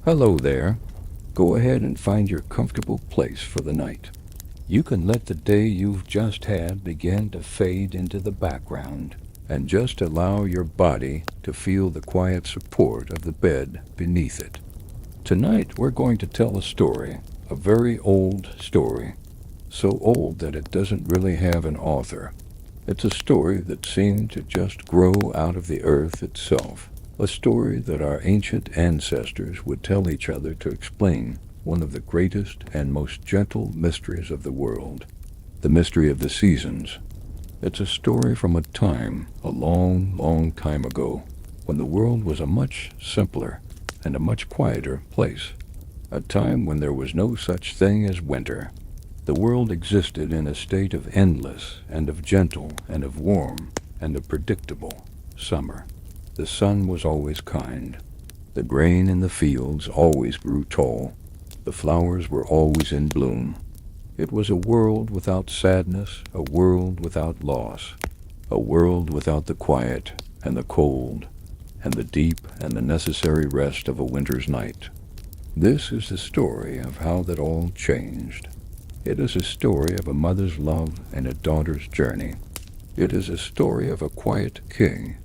Hello there. Go ahead and find your comfortable place for the night. You can let the day you've just had begin to fade into the background and just allow your body to feel the quiet support of the bed beneath it. Tonight we're going to tell a story, a very old story, so old that it doesn't really have an author. It's a story that seemed to just grow out of the earth itself, a story that our ancient ancestors would tell each other to explain one of the greatest and most gentle mysteries of the world, the mystery of the seasons. It's a story from a time, a long, long time ago, when the world was a much simpler and a much quieter place, a time when there was no such thing as winter. The world existed in a state of endless and of gentle and of warm and of predictable summer. The sun was always kind. The grain in the fields always grew tall. The flowers were always in bloom. It was a world without sadness, a world without loss, a world without the quiet and the cold and the deep and the necessary rest of a winter's night. This is the story of how that all changed. It is a story of a mother's love and a daughter's journey. It is a story of a quiet king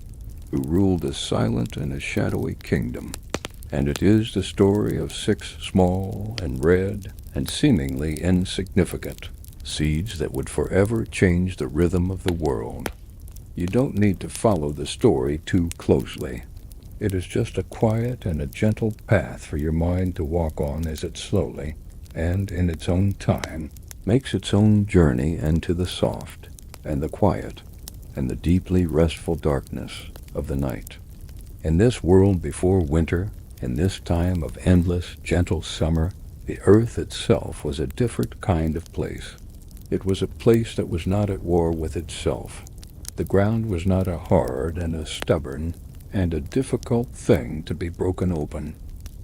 who ruled a silent and a shadowy kingdom. And it is the story of 6 small and red and seemingly insignificant seeds that would forever change the rhythm of the world. You don't need to follow the story too closely. It is just a quiet and a gentle path for your mind to walk on as it slowly, and in its own time, makes its own journey into the soft and the quiet and the deeply restful darkness of the night. In this world before winter, in this time of endless, gentle summer, the earth itself was a different kind of place. It was a place that was not at war with itself. The ground was not a hard and a stubborn and a difficult thing to be broken open.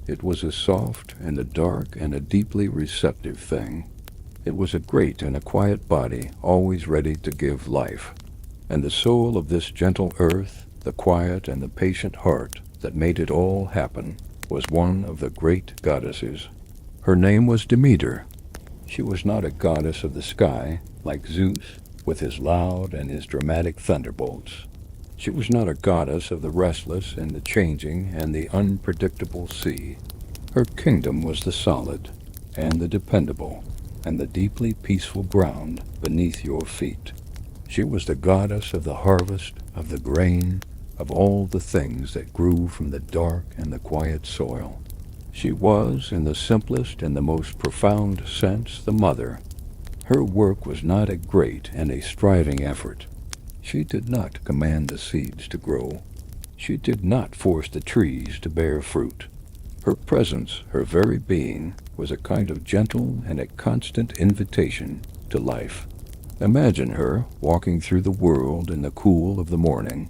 It was a soft and a dark and a deeply receptive thing. It was a great and a quiet body, always ready to give life. And the soul of this gentle earth, the quiet and the patient heart that made it all happen, was one of the great goddesses. Her name was Demeter. She was not a goddess of the sky, like Zeus, with his loud and his dramatic thunderbolts. She was not a goddess of the restless and the changing and the unpredictable sea. Her kingdom was the solid and the dependable and the deeply peaceful ground beneath your feet. She was the goddess of the harvest, of the grain, of all the things that grew from the dark and the quiet soil. She was, in the simplest and the most profound sense, the mother. Her work was not a great and a striving effort. She did not command the seeds to grow. She did not force the trees to bear fruit. Her presence, her very being, was a kind of gentle and a constant invitation to life. Imagine her walking through the world in the cool of the morning.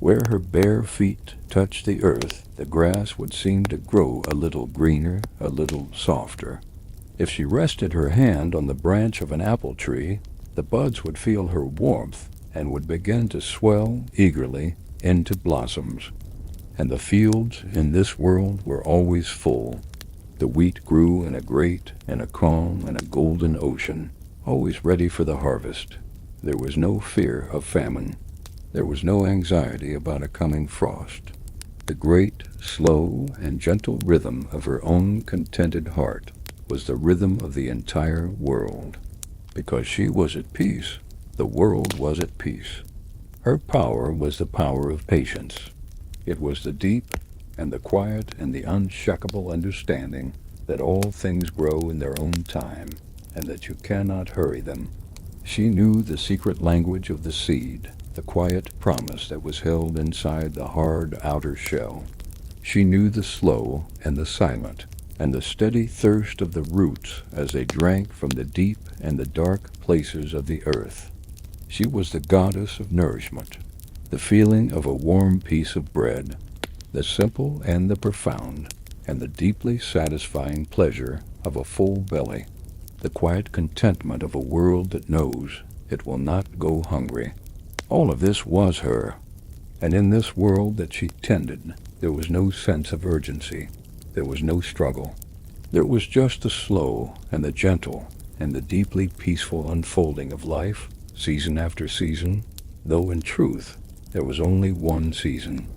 Where her bare feet touched the earth, the grass would seem to grow a little greener, a little softer. If she rested her hand on the branch of an apple tree, the buds would feel her warmth and would begin to swell eagerly into blossoms. And the fields in this world were always full. The wheat grew in a great and a calm and a golden ocean, always ready for the harvest. There was no fear of famine. There was no anxiety about a coming frost. The great, slow, and gentle rhythm of her own contented heart was the rhythm of the entire world. Because she was at peace, the world was at peace. Her power was the power of patience. It was the deep and the quiet and the unshakable understanding that all things grow in their own time and that you cannot hurry them. She knew the secret language of the seed, the quiet promise that was held inside the hard outer shell. She knew the slow and the silent and the steady thirst of the roots as they drank from the deep and the dark places of the earth. She was the goddess of nourishment, the feeling of a warm piece of bread, the simple and the profound, and the deeply satisfying pleasure of a full belly, the quiet contentment of a world that knows it will not go hungry. All of this was her, and in this world that she tended, there was no sense of urgency. There was no struggle. There was just the slow and the gentle and the deeply peaceful unfolding of life, season after season, though in truth there was only one season.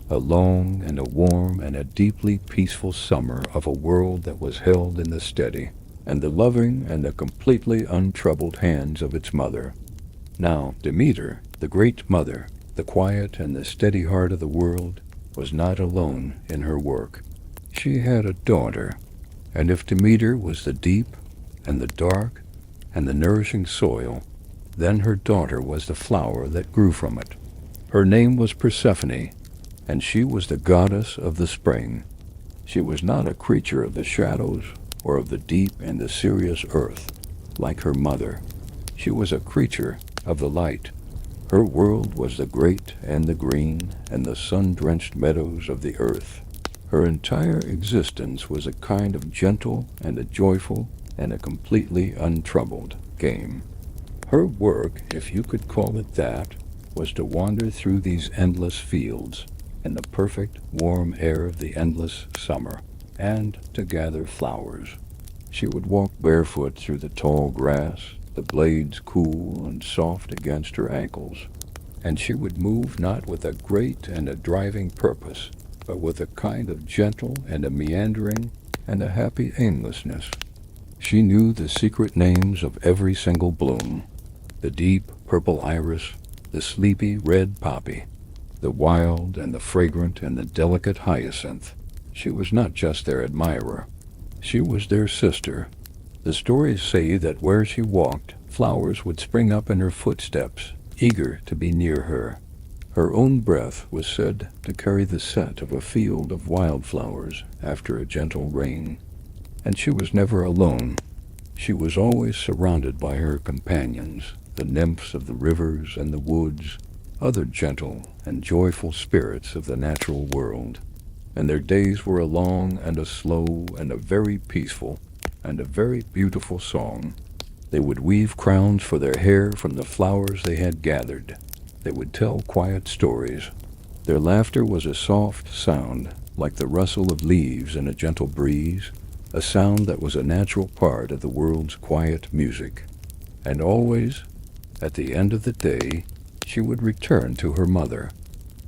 A long and a warm and a deeply peaceful summer of a world that was held in the steady and the loving and the completely untroubled hands of its mother. Now, Demeter, the great mother, the quiet and the steady heart of the world, was not alone in her work. She had a daughter, and if Demeter was the deep and the dark and the nourishing soil, then her daughter was the flower that grew from it. Her name was Persephone, and she was the goddess of the spring. She was not a creature of the shadows or of the deep and the serious earth, like her mother. She was a creature of the light. Her world was the great and the green and the sun-drenched meadows of the earth. Her entire existence was a kind of gentle and a joyful and a completely untroubled game. Her work, if you could call it that, was to wander through these endless fields in the perfect warm air of the endless summer, and to gather flowers. She would walk barefoot through the tall grass, the blades cool and soft against her ankles, and she would move not with a great and a driving purpose, but with a kind of gentle and a meandering and a happy aimlessness. She knew the secret names of every single bloom, the deep purple iris, the sleepy red poppy, the wild and the fragrant and the delicate hyacinth. She was not just their admirer. She was their sister. The stories say that where she walked, flowers would spring up in her footsteps, eager to be near her. Her own breath was said to carry the scent of a field of wildflowers after a gentle rain. And she was never alone. She was always surrounded by her companions, the nymphs of the rivers and the woods, other gentle and joyful spirits of the natural world. And their days were a long and a slow and a very peaceful and a very beautiful song. They would weave crowns for their hair from the flowers they had gathered. They would tell quiet stories. Their laughter was a soft sound, like the rustle of leaves in a gentle breeze, a sound that was a natural part of the world's quiet music. And always, at the end of the day, she would return to her mother.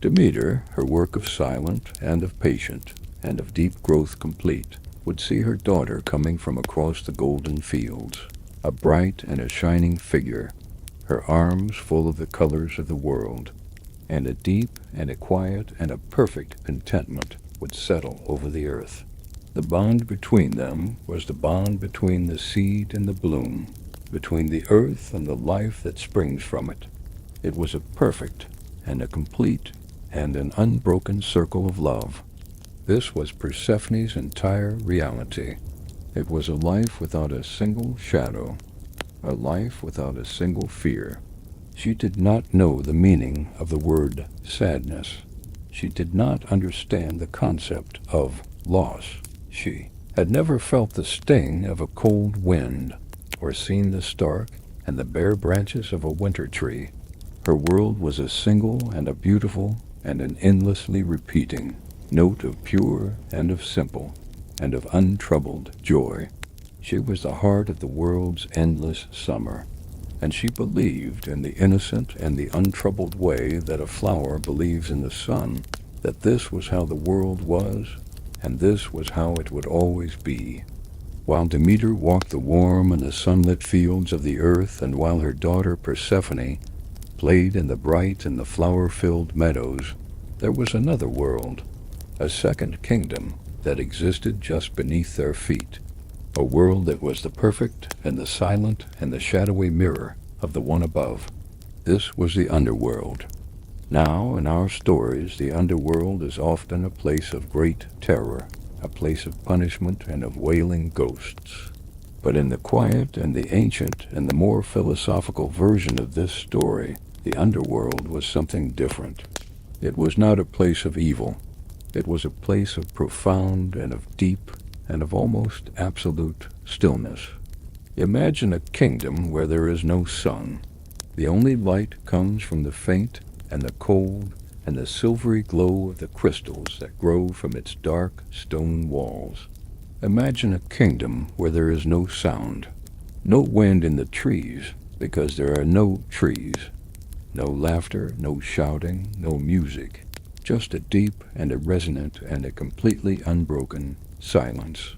Demeter, her work of silent and of patient and of deep growth complete, would see her daughter coming from across the golden fields, a bright and a shining figure, her arms full of the colors of the world, and a deep and a quiet and a perfect contentment would settle over the earth. The bond between them was the bond between the seed and the bloom, between the earth and the life that springs from it. It was a perfect and a complete and an unbroken circle of love. This was Persephone's entire reality. It was a life without a single shadow, a life without a single fear. She did not know the meaning of the word sadness. She did not understand the concept of loss. She had never felt the sting of a cold wind or seen the stark and the bare branches of a winter tree. Her world was a single and a beautiful and an endlessly repeating note of pure and of simple and of untroubled joy. She was the heart of the world's endless summer, and she believed in the innocent and the untroubled way that a flower believes in the sun, that this was how the world was, and this was how it would always be. While Demeter walked the warm and the sunlit fields of the earth, and while her daughter Persephone played in the bright and the flower-filled meadows, there was another world, a second kingdom that existed just beneath their feet, a world that was the perfect and the silent and the shadowy mirror of the one above. This was the Underworld. Now, in our stories, the Underworld is often a place of great terror, a place of punishment and of wailing ghosts. But in the quiet and the ancient and the more philosophical version of this story, the Underworld was something different. It was not a place of evil. It was a place of profound and of deep and of almost absolute stillness. Imagine a kingdom where there is no sun. The only light comes from the faint and the cold and the silvery glow of the crystals that grow from its dark stone walls. Imagine a kingdom where there is no sound, no wind in the trees, because there are no trees, no laughter, no shouting, no music, just a deep and a resonant and a completely unbroken silence.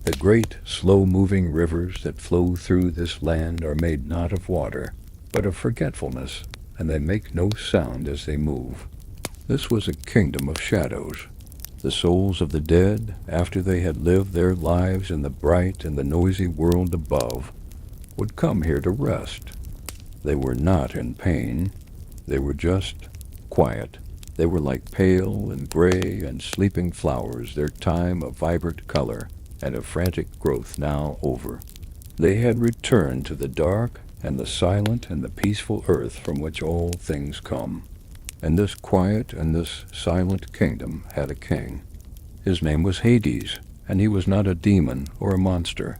The great, slow-moving rivers that flow through this land are made not of water, but of forgetfulness, and they make no sound as they move. This was a kingdom of shadows. The souls of the dead, after they had lived their lives in the bright and the noisy world above, would come here to rest. They were not in pain. They were just quiet. They were like pale and gray and sleeping flowers, their time of vibrant color and of frantic growth now over. They had returned to the dark and the silent and the peaceful earth from which all things come. And this quiet and this silent kingdom had a king. His name was Hades, and he was not a demon or a monster.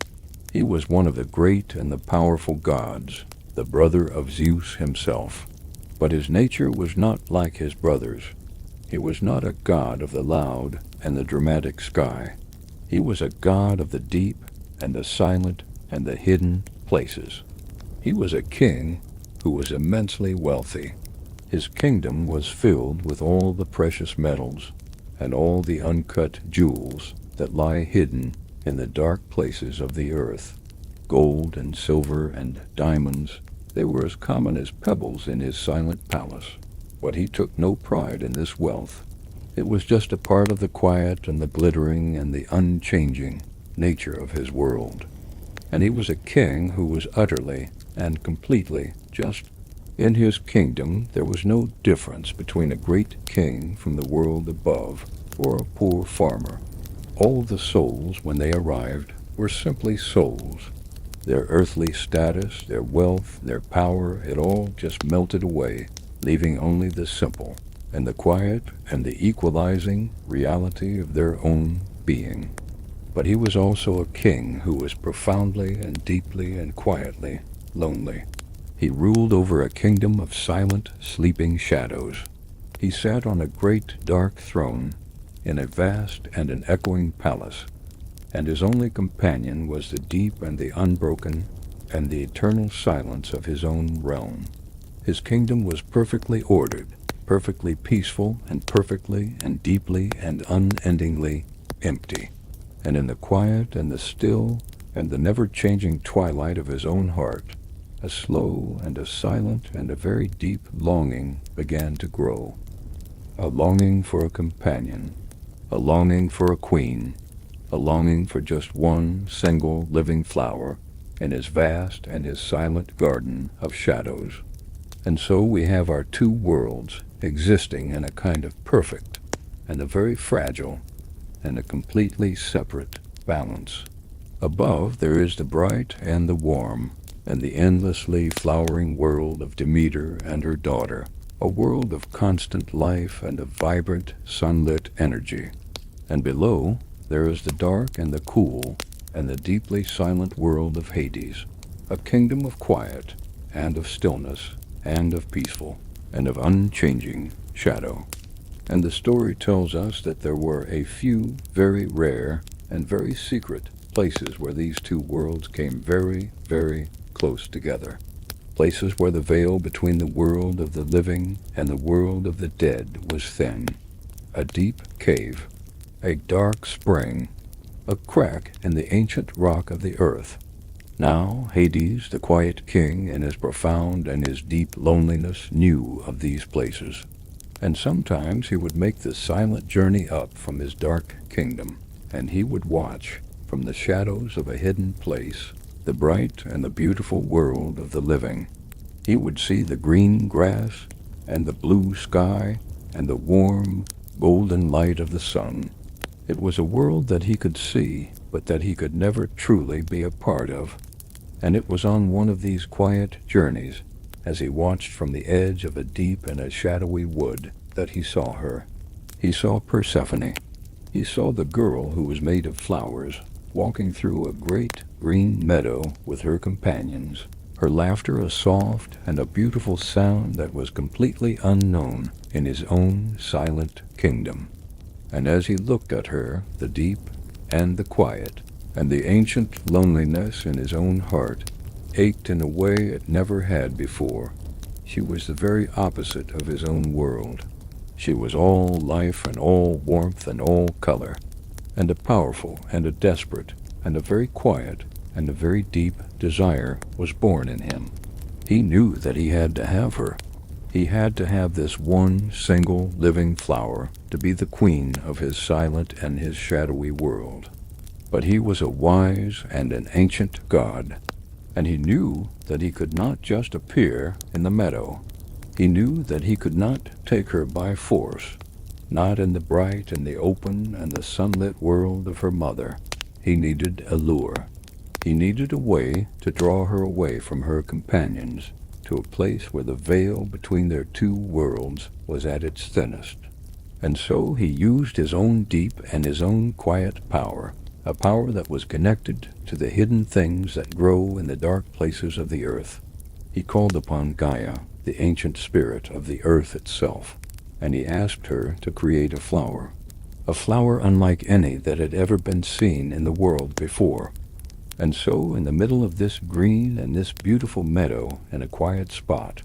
He was one of the great and the powerful gods, the brother of Zeus himself. But his nature was not like his brothers. He was not a god of the loud and the dramatic sky. He was a god of the deep and the silent and the hidden places. He was a king who was immensely wealthy. His kingdom was filled with all the precious metals and all the uncut jewels that lie hidden in the dark places of the earth. Gold and silver and diamonds, they were as common as pebbles in his silent palace. But he took no pride in this wealth. It was just a part of the quiet and the glittering and the unchanging nature of his world. And he was a king who was utterly and completely just. In his kingdom there was no difference between a great king from the world above or a poor farmer. All the souls, when they arrived, were simply souls. Their earthly status, their wealth, their power, it all just melted away, leaving only the simple and the quiet and the equalizing reality of their own being. But he was also a king who was profoundly and deeply and quietly lonely. He ruled over a kingdom of silent, sleeping shadows. He sat on a great, dark throne in a vast and an echoing palace, and his only companion was the deep and the unbroken and the eternal silence of his own realm. His kingdom was perfectly ordered, perfectly peaceful, and perfectly and deeply and unendingly empty. And in the quiet and the still and the never-changing twilight of his own heart, a slow and a silent and a very deep longing began to grow. A longing for a companion, a longing for a queen, a longing for just one single living flower in his vast and his silent garden of shadows. And so we have our two worlds existing in a kind of perfect and a very fragile and a completely separate balance. Above there is the bright and the warm and the endlessly flowering world of Demeter and her daughter, a world of constant life and of vibrant, sunlit energy. And below there is the dark and the cool and the deeply silent world of Hades, a kingdom of quiet and of stillness and of peaceful and of unchanging shadow. And the story tells us that there were a few very rare and very secret places where these two worlds came very, very close together. Places where the veil between the world of the living and the world of the dead was thin. A deep cave, a dark spring, a crack in the ancient rock of the earth. Now Hades, the quiet king, in his profound and his deep loneliness, knew of these places. And sometimes he would make the silent journey up from his dark kingdom, and he would watch, from the shadows of a hidden place, the bright and the beautiful world of the living. He would see the green grass and the blue sky and the warm, golden light of the sun. It was a world that he could see, but that he could never truly be a part of. And it was on one of these quiet journeys, as he watched from the edge of a deep and a shadowy wood, that he saw her. He saw Persephone. He saw the girl who was made of flowers, walking through a great green meadow with her companions. her laughter a soft and a beautiful sound that was completely unknown in his own silent kingdom. And as he looked at her, the deep and the quiet, and the ancient loneliness in his own heart ached in a way it never had before. She was the very opposite of his own world. She was all life and all warmth and all color, and a powerful and a desperate and a very quiet and a very deep desire was born in him. He knew that he had to have her. He had to have this one single living flower to be the queen of his silent and his shadowy world. But he was a wise and an ancient god, and he knew that he could not just appear in the meadow. He knew that he could not take her by force, not in the bright and the open and the sunlit world of her mother. He needed a lure. He needed a way to draw her away from her companions to a place where the veil between their two worlds was at its thinnest. And so he used his own deep and his own quiet power, a power that was connected to the hidden things that grow in the dark places of the earth. He called upon Gaia, the ancient spirit of the earth itself, and he asked her to create a flower unlike any that had ever been seen in the world before. And so, in the middle of this green and this beautiful meadow, in a quiet spot,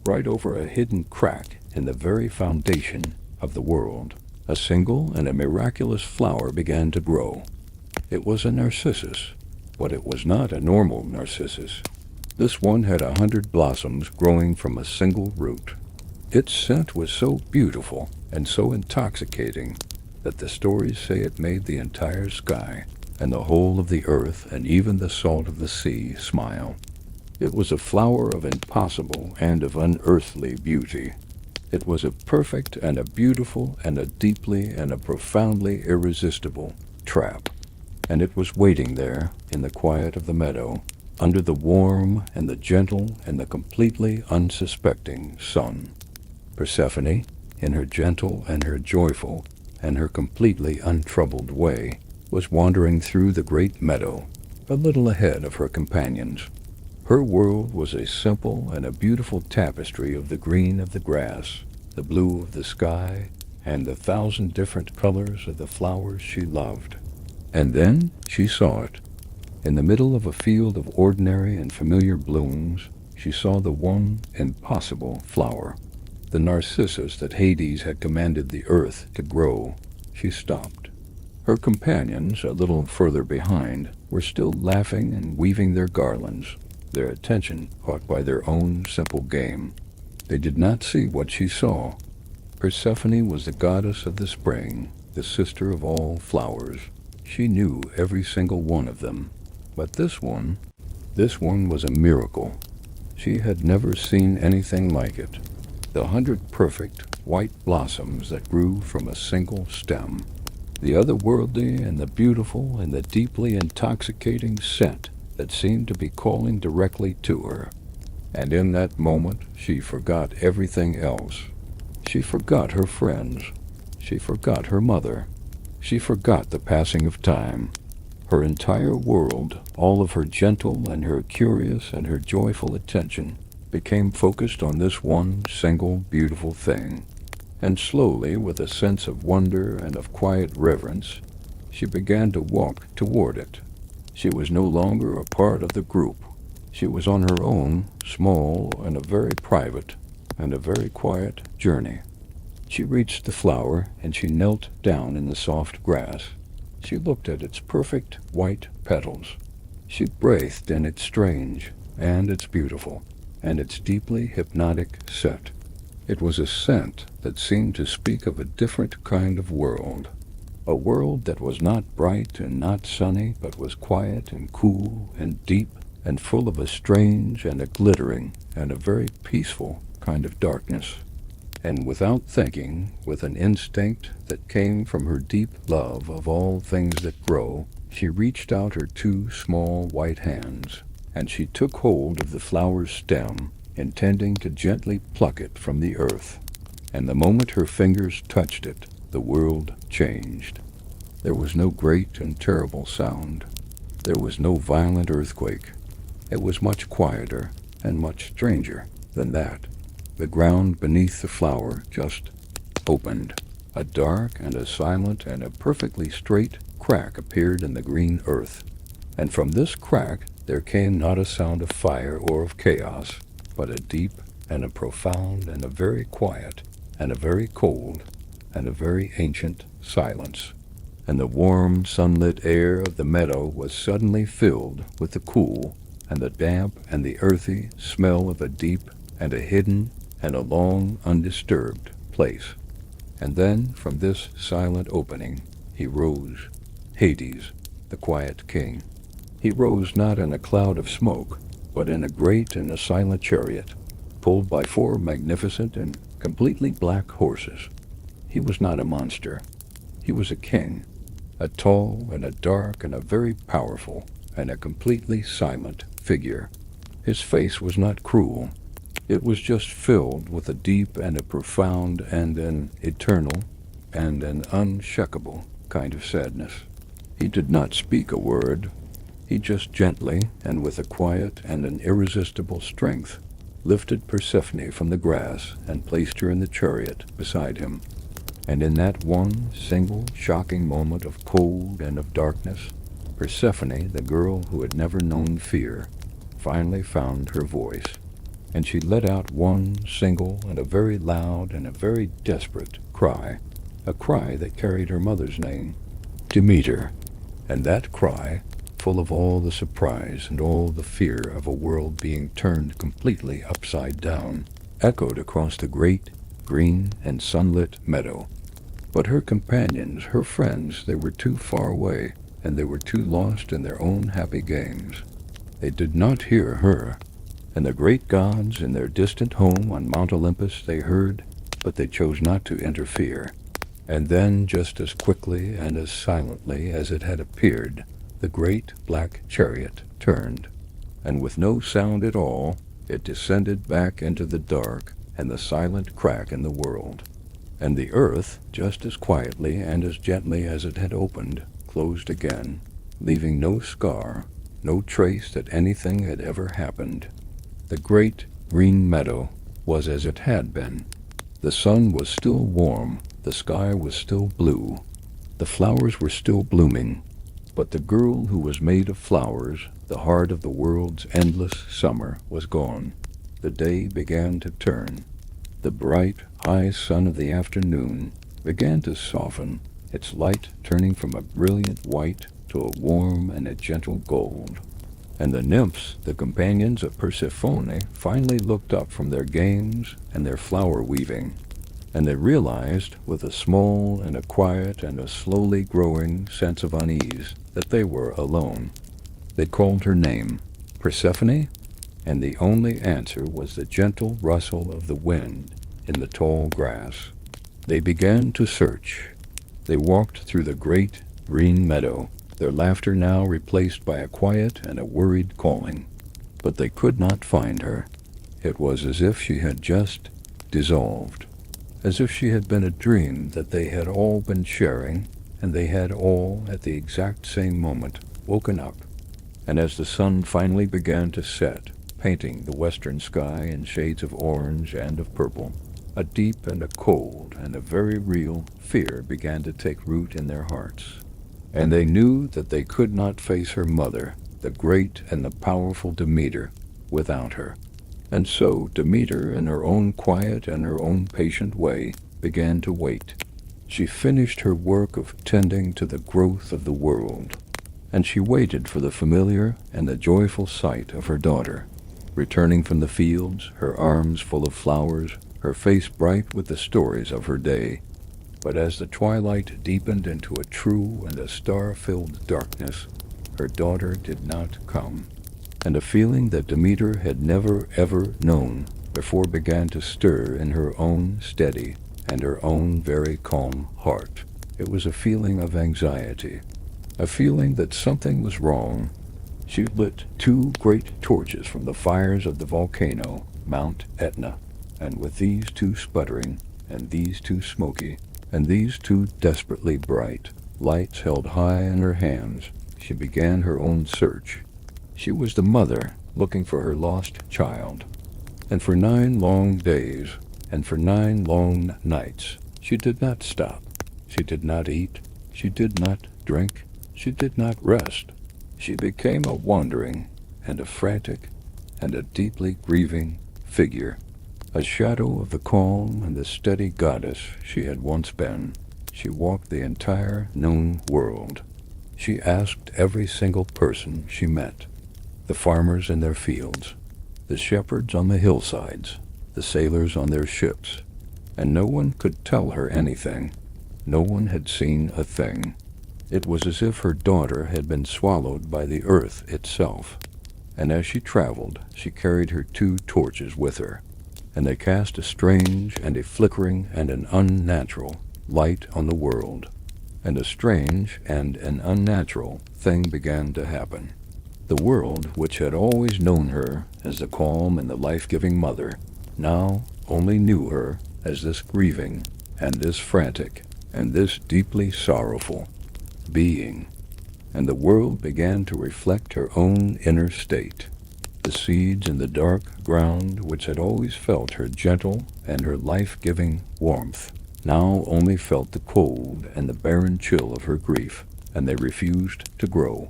right over a hidden crack in the very foundation of the world, a single and a miraculous flower began to grow. It was a narcissus, but it was not a normal narcissus. This one had 100 blossoms growing from a single root. Its scent was so beautiful and so intoxicating that the stories say it made the entire sky and the whole of the earth and even the salt of the sea smile. It was a flower of impossible and of unearthly beauty. It was a perfect and a beautiful and a deeply and a profoundly irresistible trap. And it was waiting there in the quiet of the meadow, under the warm and the gentle and the completely unsuspecting sun. Persephone, in her gentle and her joyful and her completely untroubled way, was wandering through the great meadow, a little ahead of her companions. Her world was a simple and a beautiful tapestry of the green of the grass, the blue of the sky, and the 1,000 different colors of the flowers she loved. And then she saw it. In the middle of a field of ordinary and familiar blooms, she saw the one impossible flower, the narcissus that Hades had commanded the earth to grow. She stopped. Her companions, a little further behind, were still laughing and weaving their garlands, their attention caught by their own simple game. They did not see what she saw. Persephone was the goddess of the spring, the sister of all flowers. She knew every single one of them. But this one was a miracle. She had never seen anything like it. The 100 perfect white blossoms that grew from a single stem. The otherworldly and the beautiful and the deeply intoxicating scent that seemed to be calling directly to her. And in that moment, she forgot everything else. She forgot her friends. She forgot her mother. She forgot the passing of time. Her entire world, all of her gentle and her curious and her joyful attention, became focused on this one single beautiful thing. And slowly, with a sense of wonder and of quiet reverence, she began to walk toward it. She was no longer a part of the group. She was on her own, small and a very private and a very quiet journey. She reached the flower and she knelt down in the soft grass. She looked at its perfect white petals. She breathed in its strange and its beautiful and its deeply hypnotic scent. It was a scent that seemed to speak of a different kind of world, a world that was not bright and not sunny, but was quiet and cool and deep and full of a strange and a glittering and a very peaceful kind of darkness. And without thinking, with an instinct that came from her deep love of all things that grow, she reached out her 2 small white hands, and she took hold of the flower's stem, intending to gently pluck it from the earth. And the moment her fingers touched it, the world changed. There was no great and terrible sound. There was no violent earthquake. It was much quieter, And much stranger than that, the ground beneath the flower just opened. A dark and a silent and a perfectly straight crack appeared in the green earth. And from this crack there came not a sound of fire or of chaos, but a deep and a profound and a very quiet and a very cold and a very ancient silence. And the warm, sunlit air of the meadow was suddenly filled with the cool and the damp and the earthy smell of a deep and a hidden and a long undisturbed place. And then from this silent opening he rose, Hades, the quiet king. He rose not in a cloud of smoke, but in a great and a silent chariot, pulled by 4 magnificent and completely black horses. He was not a monster. He was a king, a tall and a dark and a very powerful and a completely silent figure. His face was not cruel. It was just filled with a deep and a profound and an eternal and an unshakable kind of sadness. He did not speak a word. He just gently and with a quiet and an irresistible strength lifted Persephone from the grass and placed her in the chariot beside him. And in that one single shocking moment of cold and of darkness, Persephone, the girl who had never known fear, finally found her voice. And she let out one single and a very loud and a very desperate cry, a cry that carried her mother's name, Demeter. And that cry, full of all the surprise and all the fear of a world being turned completely upside down, echoed across the great, green and sunlit meadow. But her companions, her friends, they were too far away, and they were too lost in their own happy games. They did not hear her. And the great gods in their distant home on Mount Olympus they heard, but they chose not to interfere. And then, just as quickly and as silently as it had appeared, the great black chariot turned, and with no sound at all, it descended back into the dark and the silent crack in the world. And the earth, just as quietly and as gently as it had opened, closed again, leaving no scar, no trace that anything had ever happened. The great green meadow was as it had been. The sun was still warm, the sky was still blue, the flowers were still blooming, but the girl who was made of flowers, the heart of the world's endless summer, was gone. The day began to turn. The bright, high sun of the afternoon began to soften, its light turning from a brilliant white to a warm and a gentle gold. And the nymphs, the companions of Persephone, finally looked up from their games and their flower weaving, and they realized, with a small and a quiet and a slowly growing sense of unease, that they were alone. They called her name, Persephone, and the only answer was the gentle rustle of the wind in the tall grass. They began to search. They walked through the great green meadow, their laughter now replaced by a quiet and a worried calling. But they could not find her. It was as if she had just dissolved, as if she had been a dream that they had all been sharing, and they had all, at the exact same moment, woken up. And as the sun finally began to set, painting the western sky in shades of orange and of purple, a deep and a cold and a very real fear began to take root in their hearts. And they knew that they could not face her mother, the great and the powerful Demeter, without her. And so Demeter, in her own quiet and her own patient way, began to wait. She finished her work of tending to the growth of the world, and she waited for the familiar and the joyful sight of her daughter, returning from the fields, her arms full of flowers, her face bright with the stories of her day. But as the twilight deepened into a true and a star-filled darkness, her daughter did not come, and a feeling that Demeter had never ever known before began to stir in her own steady and her own very calm heart. It was a feeling of anxiety, a feeling that something was wrong. She lit 2 great torches from the fires of the volcano, Mount Etna, and with these 2 sputtering, and these 2 smoky, and these 2 desperately bright lights held high in her hands, she began her own search. She was the mother, looking for her lost child. And for 9 long days, and for 9 long nights, she did not stop. She did not eat. She did not drink. She did not rest. She became a wandering and a frantic and a deeply grieving figure, a shadow of the calm and the steady goddess she had once been. She walked the entire known world. She asked every single person she met, the farmers in their fields, the shepherds on the hillsides, the sailors on their ships, and no one could tell her anything. No one had seen a thing. It was as if her daughter had been swallowed by the earth itself. And as she traveled, she carried her 2 torches with her, and they cast a strange and a flickering and an unnatural light on the world. And a strange and an unnatural thing began to happen. The world, which had always known her as the calm and the life-giving mother, now only knew her as this grieving and this frantic and this deeply sorrowful being. And the world began to reflect her own inner state. The seeds in the dark ground, which had always felt her gentle and her life-giving warmth, now only felt the cold and the barren chill of her grief, and they refused to grow.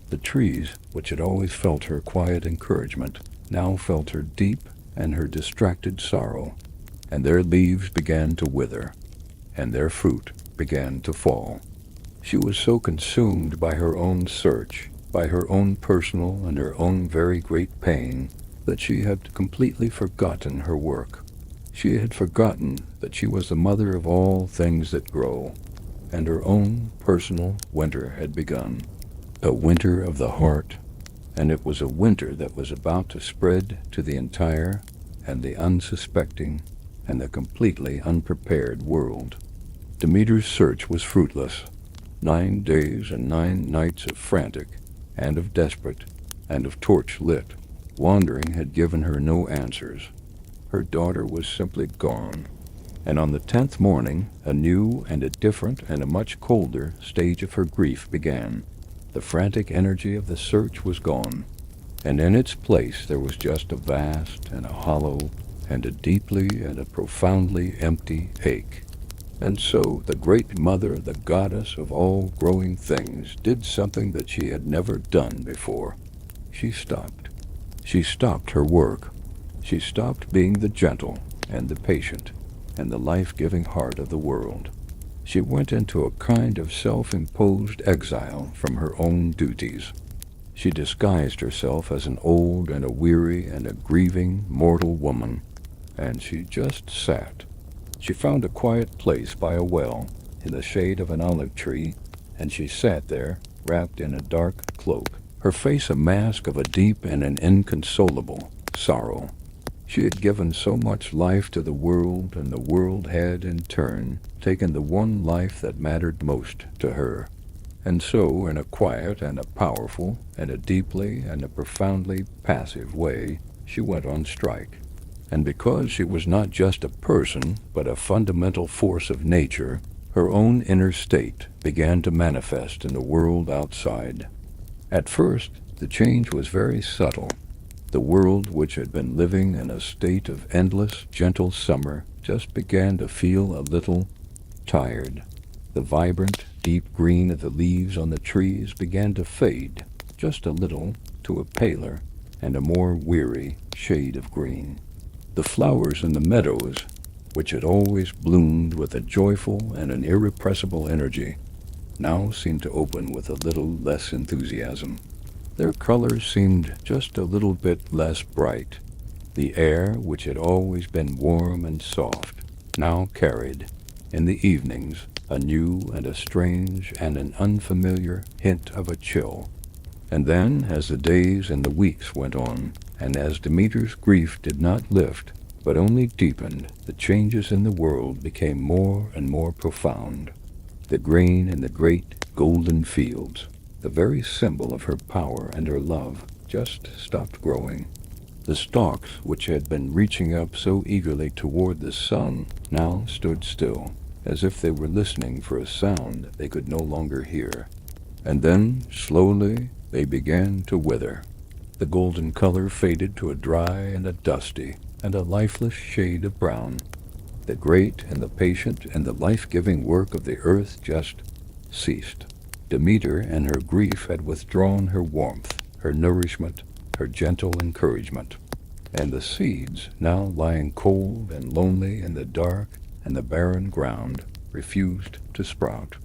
The trees, which had always felt her quiet encouragement, now felt her deep and her distracted sorrow, and their leaves began to wither, and their fruit began to fall. She was so consumed by her own search, by her own personal and her own very great pain, that she had completely forgotten her work. She had forgotten that she was the mother of all things that grow, and her own personal winter had begun. A winter of the heart, and it was a winter that was about to spread to the entire and the unsuspecting and the completely unprepared world. Demeter's search was fruitless. 9 days and 9 nights of frantic and of desperate and of torch-lit wandering had given her no answers. Her daughter was simply gone. And on the 10th morning, a new and a different and a much colder stage of her grief began. The frantic energy of the search was gone, and in its place there was just a vast and a hollow and a deeply and a profoundly empty ache. And so the great mother, the goddess of all growing things, did something that she had never done before. She stopped. She stopped her work. She stopped being the gentle and the patient and the life-giving heart of the world. She went into a kind of self-imposed exile from her own duties. She disguised herself as an old and a weary and a grieving mortal woman, and she just sat. She found a quiet place by a well, in the shade of an olive tree, and she sat there, wrapped in a dark cloak, her face a mask of a deep and an inconsolable sorrow. She had given so much life to the world, and the world had, in turn, taken the one life that mattered most to her. And so, in a quiet and a powerful, and a deeply and a profoundly passive way, she went on strike. And because she was not just a person, but a fundamental force of nature, her own inner state began to manifest in the world outside. At first, the change was very subtle. The world, which had been living in a state of endless, gentle summer, just began to feel a little tired. The vibrant, deep green of the leaves on the trees began to fade, just a little, to a paler and a more weary shade of green. The flowers in the meadows, which had always bloomed with a joyful and an irrepressible energy, now seemed to open with a little less enthusiasm. Their colors seemed just a little bit less bright. The air, which had always been warm and soft, now carried, in the evenings, a new and a strange and an unfamiliar hint of a chill. And then, as the days and the weeks went on, and as Demeter's grief did not lift, but only deepened, the changes in the world became more and more profound. The grain in the great golden fields, the very symbol of her power and her love, just stopped growing. The stalks, which had been reaching up so eagerly toward the sun, now stood still, as if they were listening for a sound they could no longer hear. And then, slowly, they began to wither. The golden color faded to a dry and a dusty and a lifeless shade of brown. The great and the patient and the life-giving work of the earth just ceased. Demeter and her grief had withdrawn her warmth, her nourishment, her gentle encouragement. And the seeds, now lying cold and lonely in the dark and the barren ground, refused to sprout.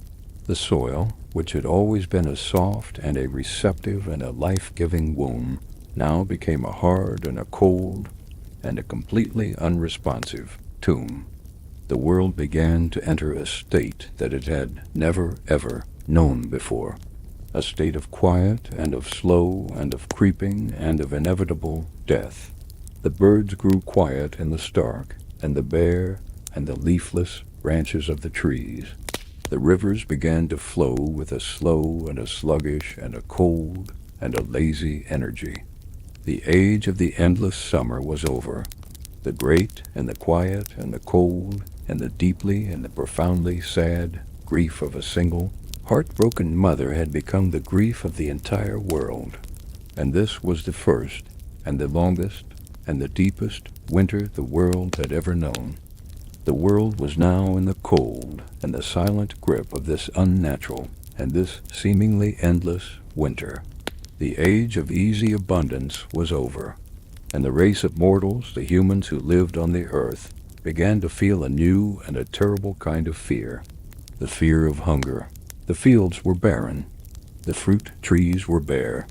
The soil, which had always been a soft and a receptive and a life-giving womb, now became a hard and a cold and a completely unresponsive tomb. The world began to enter a state that it had never, ever known before, a state of quiet and of slow and of creeping and of inevitable death. The birds grew quiet in the stark and the bare and the leafless branches of the trees. The rivers began to flow with a slow and a sluggish and a cold and a lazy energy. The age of the endless summer was over. The great and the quiet and the cold and the deeply and the profoundly sad grief of a single, heartbroken mother had become the grief of the entire world. And this was the first and the longest and the deepest winter the world had ever known. The world was now in the cold and the silent grip of this unnatural and this seemingly endless winter. The age of easy abundance was over, and the race of mortals, the humans who lived on the earth, began to feel a new and a terrible kind of fear, the fear of hunger. The fields were barren. The fruit trees were bare.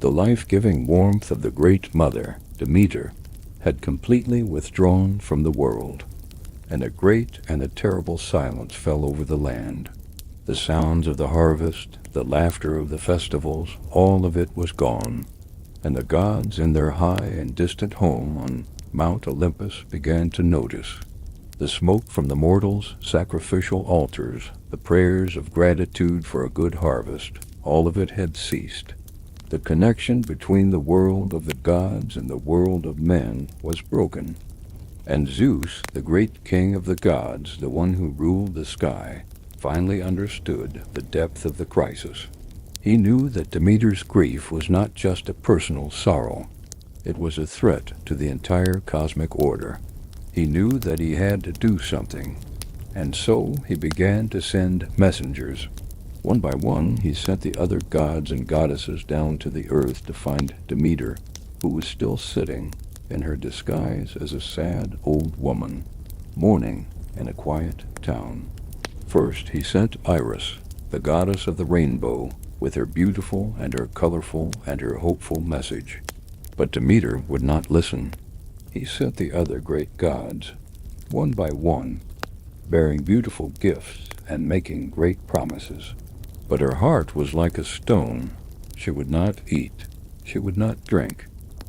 The life-giving warmth of the great mother, Demeter, had completely withdrawn from the world, and a great and a terrible silence fell over the land. The sounds of the harvest, the laughter of the festivals, all of it was gone, and the gods in their high and distant home on Mount Olympus began to notice. The smoke from the mortals' sacrificial altars, the prayers of gratitude for a good harvest, all of it had ceased. The connection between the world of the gods and the world of men was broken. And Zeus, the great king of the gods, the one who ruled the sky, finally understood the depth of the crisis. He knew that Demeter's grief was not just a personal sorrow. It was a threat to the entire cosmic order. He knew that he had to do something, and so he began to send messengers. One by one, he sent the other gods and goddesses down to the earth to find Demeter, who was still sitting in her disguise as a sad old woman, mourning in a quiet town. First, he sent Iris, the goddess of the rainbow, with her beautiful and her colorful and her hopeful message. But Demeter would not listen. He sent the other great gods, one by one, bearing beautiful gifts and making great promises. But her heart was like a stone. She would not eat, she would not drink,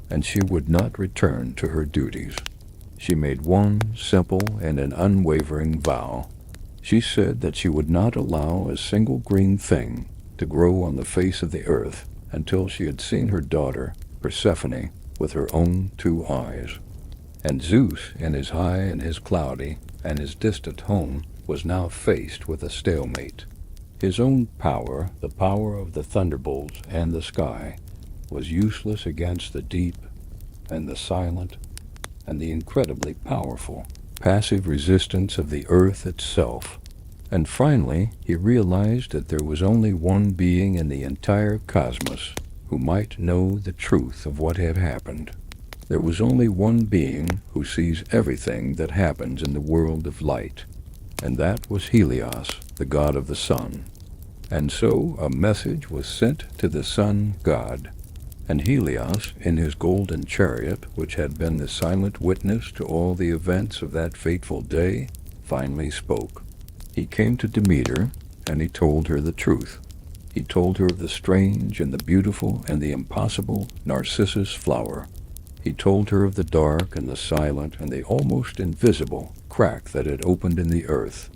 and she would not return to her duties. She made one simple and an unwavering vow. She said that she would not allow a single green thing to grow on the face of the earth until she had seen her daughter, Persephone, with her own 2 eyes. And Zeus, in his high and his cloudy and his distant home, was now faced with a stalemate. His own power, the power of the thunderbolts and the sky, was useless against the deep and the silent and the incredibly powerful, passive resistance of the earth itself. And finally, he realized that there was only one being in the entire cosmos who might know the truth of what had happened. There was only one being who sees everything that happens in the world of light, and that was Helios, the god of the sun. And so a message was sent to the sun god, and Helios, in his golden chariot, which had been the silent witness to all the events of that fateful day, finally spoke. He came to Demeter, and he told her the truth. He told her of the strange and the beautiful and the impossible narcissus flower. He told her of the dark and the silent and the almost invisible crack that had opened in the earth.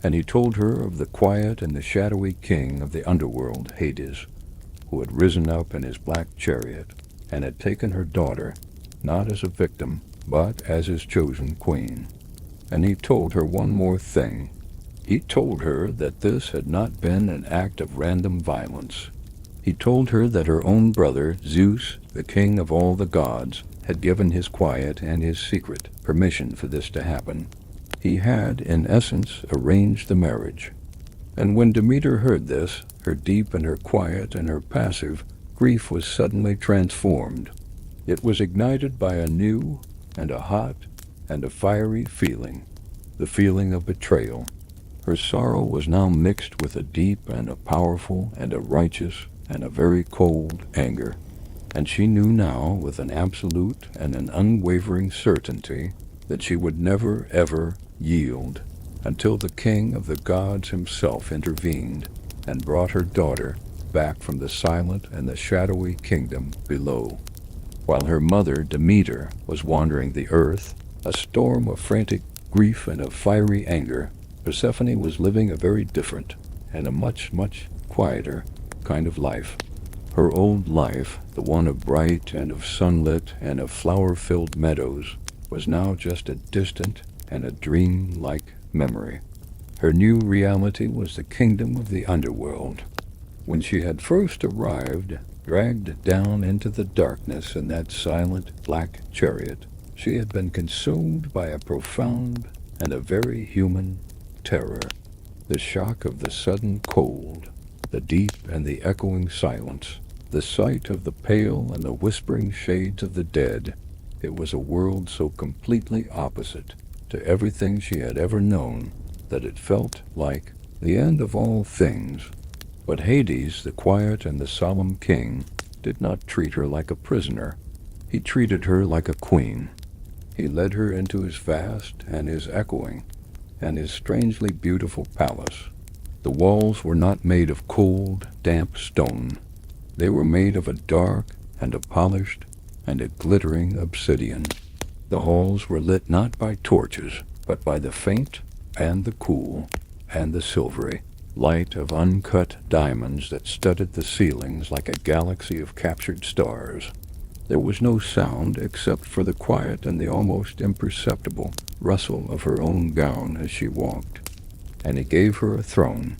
And he told her of the quiet and the shadowy king of the underworld, Hades, who had risen up in his black chariot and had taken her daughter, not as a victim, but as his chosen queen. And he told her one more thing. He told her that this had not been an act of random violence, He told her that her own brother, Zeus, the king of all the gods, had given his quiet and his secret permission for this to happen. He had, in essence, arranged the marriage. And when Demeter heard this, her deep and her quiet and her passive grief was suddenly transformed. It was ignited by a new and a hot and a fiery feeling, the feeling of betrayal. Her sorrow was now mixed with a deep and a powerful and a righteous and a very cold anger. And she knew now with an absolute and an unwavering certainty that she would never ever yield until the king of the gods himself intervened and brought her daughter back from the silent and the shadowy kingdom below. While her mother, Demeter, was wandering the earth, a storm of frantic grief and of fiery anger, Persephone was living a very different and a much, much quieter kind of life. Her old life, the one of bright and of sunlit and of flower-filled meadows, was now just a distant and a dream-like memory. Her new reality was the kingdom of the Underworld. When she had first arrived, dragged down into the darkness in that silent black chariot, she had been consumed by a profound and a very human terror. The shock of the sudden cold, the deep and the echoing silence, the sight of the pale and the whispering shades of the dead. It was a world so completely opposite to everything she had ever known that it felt like the end of all things. But Hades, the quiet and the solemn king, did not treat her like a prisoner. He treated her like a queen. He led her into his vast and his echoing and his strangely beautiful palace. The walls were not made of cold, damp stone. They were made of a dark and a polished and a glittering obsidian. The halls were lit not by torches, but by the faint and the cool and the silvery light of uncut diamonds that studded the ceilings like a galaxy of captured stars. There was no sound except for the quiet and the almost imperceptible rustle of her own gown as she walked. And he gave her a throne,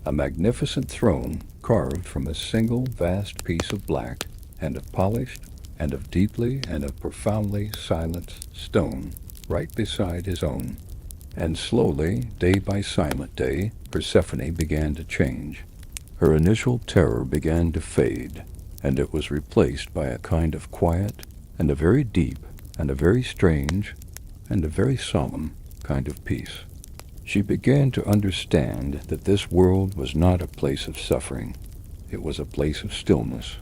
a magnificent throne carved from a single vast piece of black and of polished and of deeply and of profoundly silent stone, right beside his own. And slowly, day by silent day, Persephone began to change. Her initial terror began to fade, and it was replaced by a kind of quiet and a very deep and a very strange and a very solemn kind of peace. She began to understand that this world was not a place of suffering. It was a place of stillness.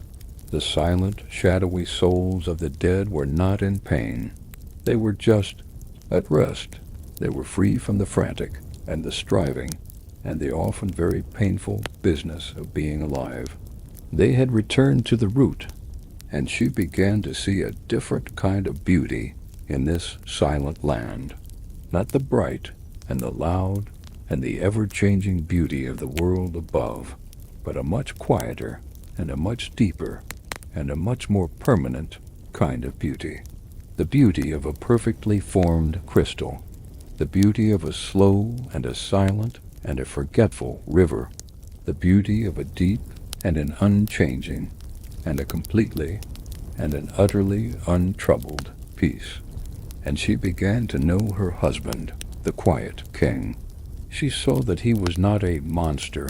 The silent, shadowy souls of the dead were not in pain. They were just at rest. They were free from the frantic and the striving and the often very painful business of being alive. They had returned to the root, and she began to see a different kind of beauty in this silent land. Not the bright and the loud and the ever-changing beauty of the world above, but a much quieter and a much deeper and a much more permanent kind of beauty. The beauty of a perfectly formed crystal, the beauty of a slow and a silent and a forgetful river, the beauty of a deep and an unchanging and a completely and an utterly untroubled peace. And she began to know her husband, the quiet king. She saw that he was not a monster.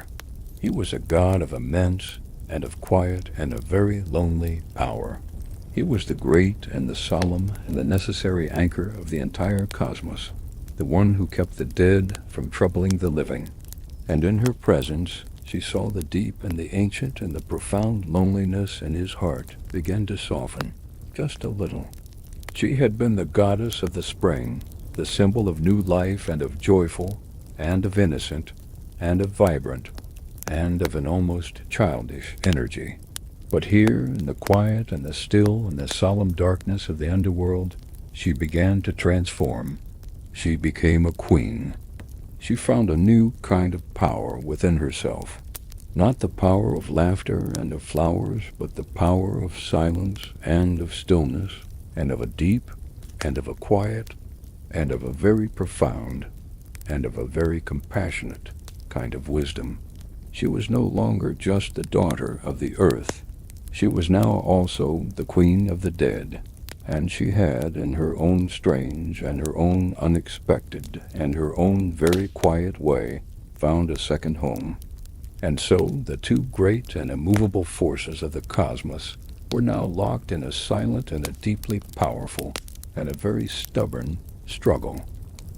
He was a god of immense and of quiet and of very lonely power. He was the great and the solemn and the necessary anchor of the entire cosmos, the one who kept the dead from troubling the living. And in her presence, she saw the deep and the ancient and the profound loneliness in his heart begin to soften, just a little. She had been the goddess of the spring, the symbol of new life and of joyful and of innocent and of vibrant and of an almost childish energy. But here, in the quiet and the still and the solemn darkness of the underworld, she began to transform. She became a queen. She found a new kind of power within herself. Not the power of laughter and of flowers, but the power of silence and of stillness, and of a deep, and of a quiet, and of a very profound, and of a very compassionate kind of wisdom. She was no longer just the daughter of the earth. She was now also the queen of the dead, and she had, in her own strange and her own unexpected and her own very quiet way, found a second home. And so the two great and immovable forces of the cosmos were now locked in a silent and a deeply powerful and a very stubborn struggle.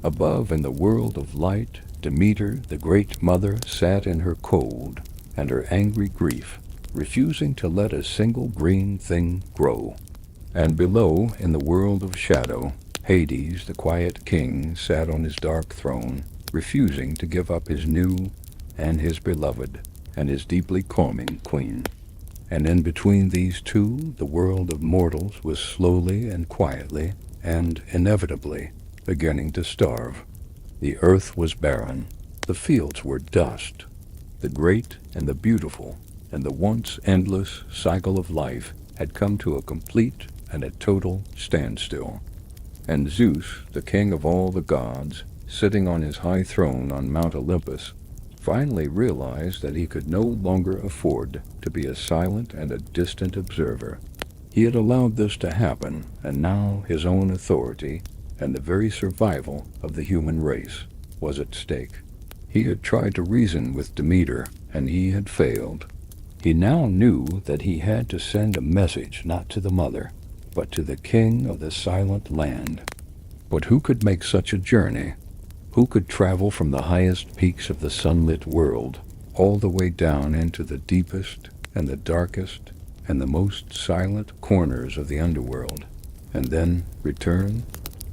Above, in the world of light, Demeter, the great mother, sat in her cold and her angry grief, refusing to let a single green thing grow. And below, in the world of shadow, Hades, the quiet king, sat on his dark throne, refusing to give up his new and his beloved and his deeply calming queen. And in between these two, the world of mortals was slowly and quietly and inevitably beginning to starve. The earth was barren. The fields were dust. The great and the beautiful and the once endless cycle of life had come to a complete and a total standstill. And Zeus, the king of all the gods, sitting on his high throne on Mount Olympus, finally realized that he could no longer afford to be a silent and a distant observer. He had allowed this to happen, and now his own authority and the very survival of the human race was at stake. He had tried to reason with Demeter, and he had failed. He now knew that he had to send a message not to the mother, but to the king of the silent land. But who could make such a journey? Who could travel from the highest peaks of the sunlit world all the way down into the deepest and the darkest and the most silent corners of the underworld, and then return?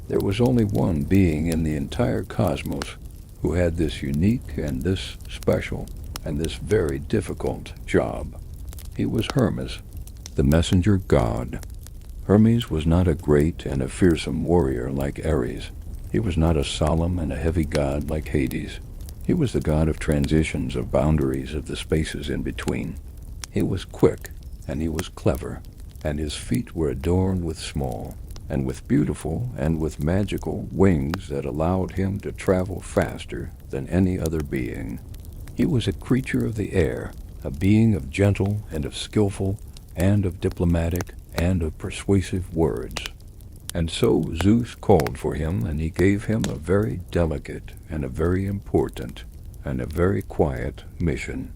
There was only one being in the entire cosmos who had this unique and this special and this very difficult job. He was Hermes, the messenger god. Hermes was not a great and a fearsome warrior like Ares. He was not a solemn and a heavy god like Hades. He was the god of transitions, of boundaries, of the spaces in between. He was quick, and he was clever, and his feet were adorned with small, and with beautiful, and with magical wings that allowed him to travel faster than any other being. He was a creature of the air, a being of gentle and of skillful, and of diplomatic, and of persuasive words. And so Zeus called for him, and he gave him a very delicate and a very important and a very quiet mission.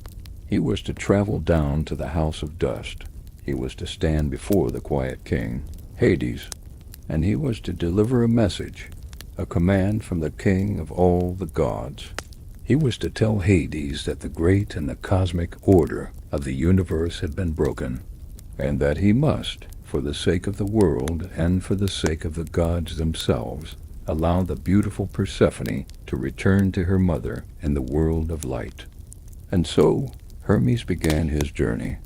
He was to travel down to the house of dust. He was to stand before the quiet king, Hades, and he was to deliver a message, a command from the king of all the gods. He was to tell Hades that the great and the cosmic order of the universe had been broken, and that he must, for the sake of the world and for the sake of the gods themselves, allow the beautiful Persephone to return to her mother in the world of light. And so Hermes began his journey.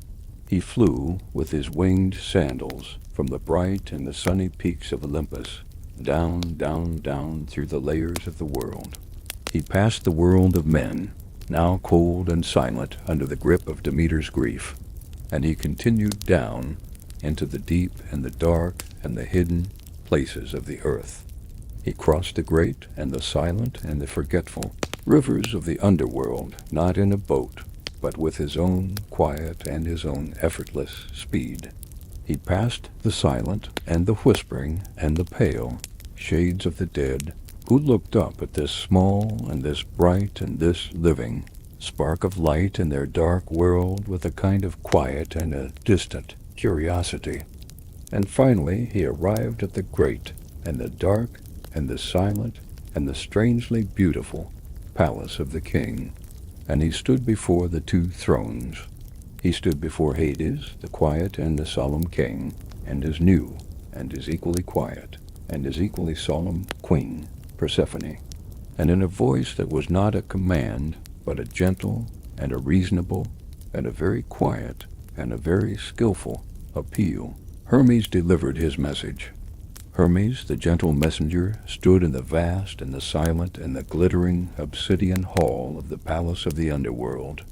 He flew with his winged sandals from the bright and the sunny peaks of Olympus, down, down, down through the layers of the world. He passed the world of men, now cold and silent under the grip of Demeter's grief, and he continued down into the deep and the dark and the hidden places of the earth. He crossed the great and the silent and the forgetful rivers of the underworld, not in a boat, but with his own quiet and his own effortless speed. He passed the silent and the whispering and the pale shades of the dead, who looked up at this small and this bright and this living spark of light in their dark world with a kind of quiet and a distant curiosity. And finally he arrived at the great and the dark and the silent and the strangely beautiful palace of the king. And he stood before the two thrones. He stood before Hades, the quiet and the solemn king, and his new and his equally quiet and his equally solemn queen, Persephone. And in a voice that was not a command, but a gentle and a reasonable and a very quiet and a very skillful appeal, Hermes delivered his message. Hermes, the gentle messenger, stood in the vast and the silent and the glittering obsidian hall of the palace of the underworld,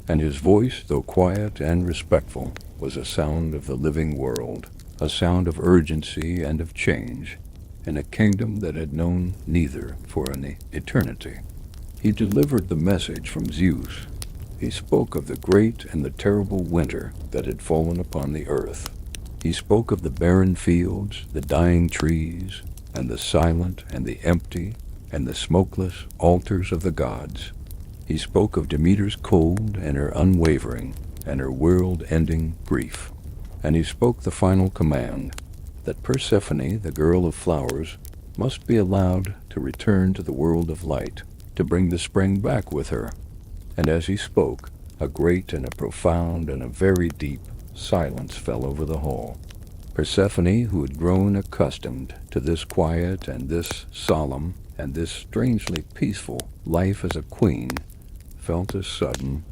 and his voice, though quiet and respectful, was a sound of the living world, a sound of urgency and of change, in a kingdom that had known neither for an eternity. He delivered the message from Zeus, He spoke of the great and the terrible winter that had fallen upon the earth. He spoke of the barren fields, the dying trees, and the silent and the empty and the smokeless altars of the gods. He spoke of Demeter's cold and her unwavering and her world-ending grief. And he spoke the final command, that Persephone, the girl of flowers, must be allowed to return to the world of light, to bring the spring back with her. And as he spoke, a great and a profound and a very deep silence fell over the hall. Persephone, who had grown accustomed to this quiet and this solemn and this strangely peaceful life as a queen, felt a sudden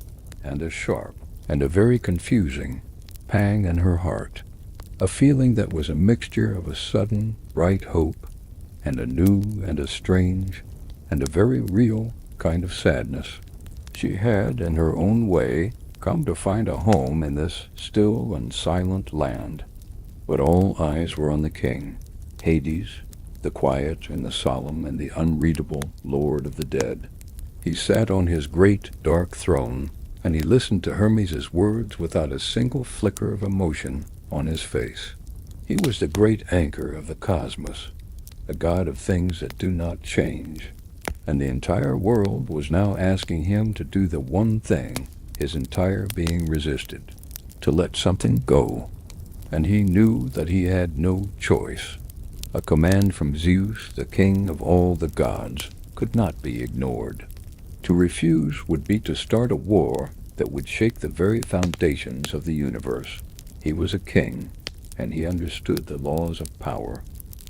and a sharp and a very confusing pang in her heart, a feeling that was a mixture of a sudden bright hope and a new and a strange and a very real kind of sadness. She had, in her own way, come to find a home in this still and silent land. But all eyes were on the king, Hades, the quiet and the solemn and the unreadable Lord of the dead. He sat on his great dark throne, and he listened to Hermes' words without a single flicker of emotion on his face. He was the great anchor of the cosmos, a god of things that do not change, and the entire world was now asking him to do the one thing his entire being resisted, to let something go. And he knew that he had no choice. A command from Zeus, the king of all the gods, could not be ignored. To refuse would be to start a war that would shake the very foundations of the universe. He was a king, and he understood the laws of power.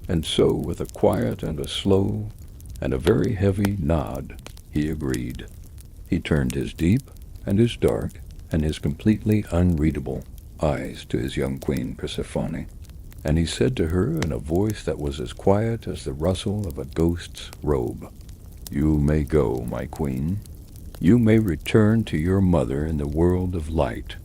And so, with a quiet and a slow and a very heavy nod, he agreed. He turned his deep and his dark and his completely unreadable eyes to his young queen Persephone, and he said to her in a voice that was as quiet as the rustle of a ghost's robe, "You may go, my queen. You may return to your mother in the world of light.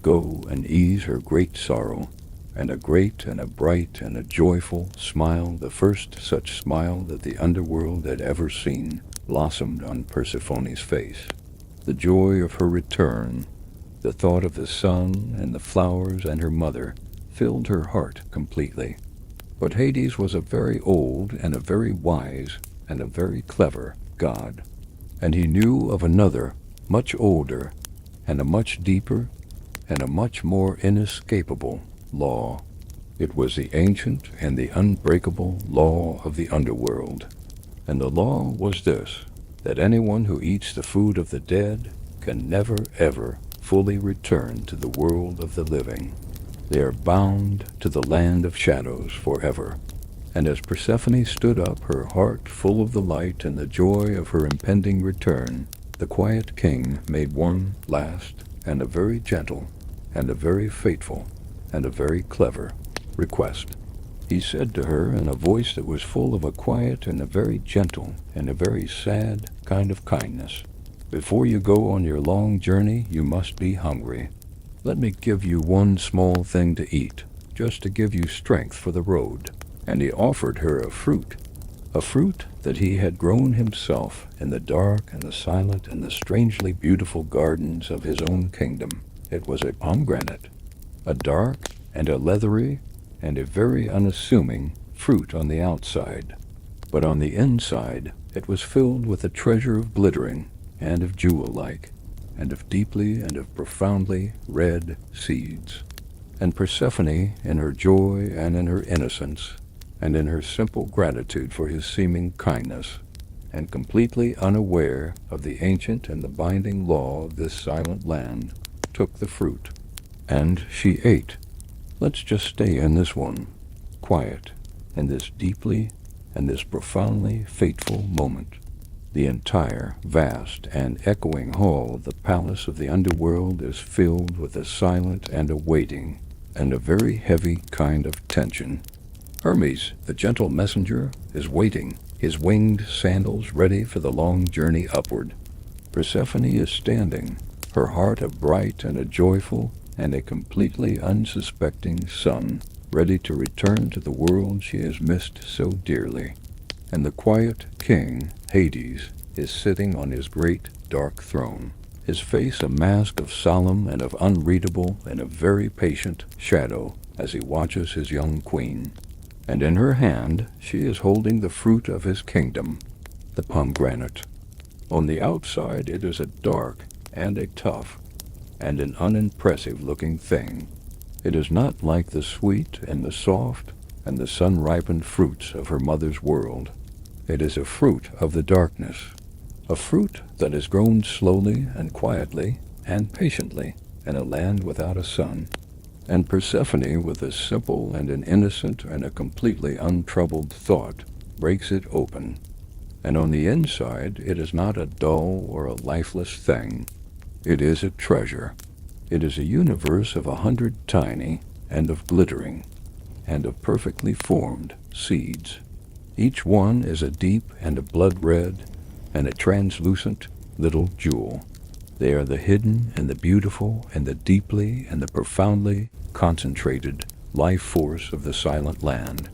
Go and ease her great sorrow." And a great and a bright and a joyful smile, the first such smile that the underworld had ever seen, blossomed on Persephone's face. The joy of her return, the thought of the sun and the flowers and her mother, filled her heart completely. But Hades was a very old and a very wise and a very clever god, and he knew of another, much older, and a much deeper, and a much more inescapable law. It was the ancient and the unbreakable law of the underworld. And the law was this, that anyone who eats the food of the dead can never ever fully return to the world of the living. They are bound to the land of shadows forever. And as Persephone stood up, her heart full of the light and the joy of her impending return, the quiet king made one last and a very gentle and a very fateful and a very clever request. He said to her in a voice that was full of a quiet and a very gentle and a very sad kind of kindness, "Before you go on your long journey, you must be hungry. Let me give you one small thing to eat, just to give you strength for the road." And he offered her a fruit that he had grown himself in the dark and the silent and the strangely beautiful gardens of his own kingdom. It was a pomegranate, a dark and a leathery and a very unassuming fruit on the outside, but on the inside it was filled with a treasure of glittering and of jewel-like and of deeply and of profoundly red seeds. And Persephone, in her joy and in her innocence, and in her simple gratitude for his seeming kindness, and completely unaware of the ancient and the binding law of this silent land, took the fruit. And she ate. Let's just stay in this one, quiet, in this deeply and this profoundly fateful moment. The entire vast and echoing hall of the palace of the underworld is filled with a silent and a waiting and a very heavy kind of tension. Hermes, the gentle messenger, is waiting, his winged sandals ready for the long journey upward. Persephone is standing, her heart a bright and a joyful and a completely unsuspecting sun, ready to return to the world she has missed so dearly. And the quiet king, Hades, is sitting on his great dark throne, his face a mask of solemn and of unreadable and of very patient shadow as he watches his young queen. And in her hand she is holding the fruit of his kingdom, the pomegranate. On the outside it is a dark and a tough and an unimpressive-looking thing. It is not like the sweet and the soft and the sun-ripened fruits of her mother's world. It is a fruit of the darkness, a fruit that has grown slowly and quietly and patiently in a land without a sun. And Persephone, with a simple and an innocent and a completely untroubled thought, breaks it open. And on the inside it is not a dull or a lifeless thing. It is a treasure. It is a universe of 100 tiny and of glittering and of perfectly formed seeds. Each one is a deep and a blood-red and a translucent little jewel. They are the hidden and the beautiful and the deeply and the profoundly concentrated life force of the silent land.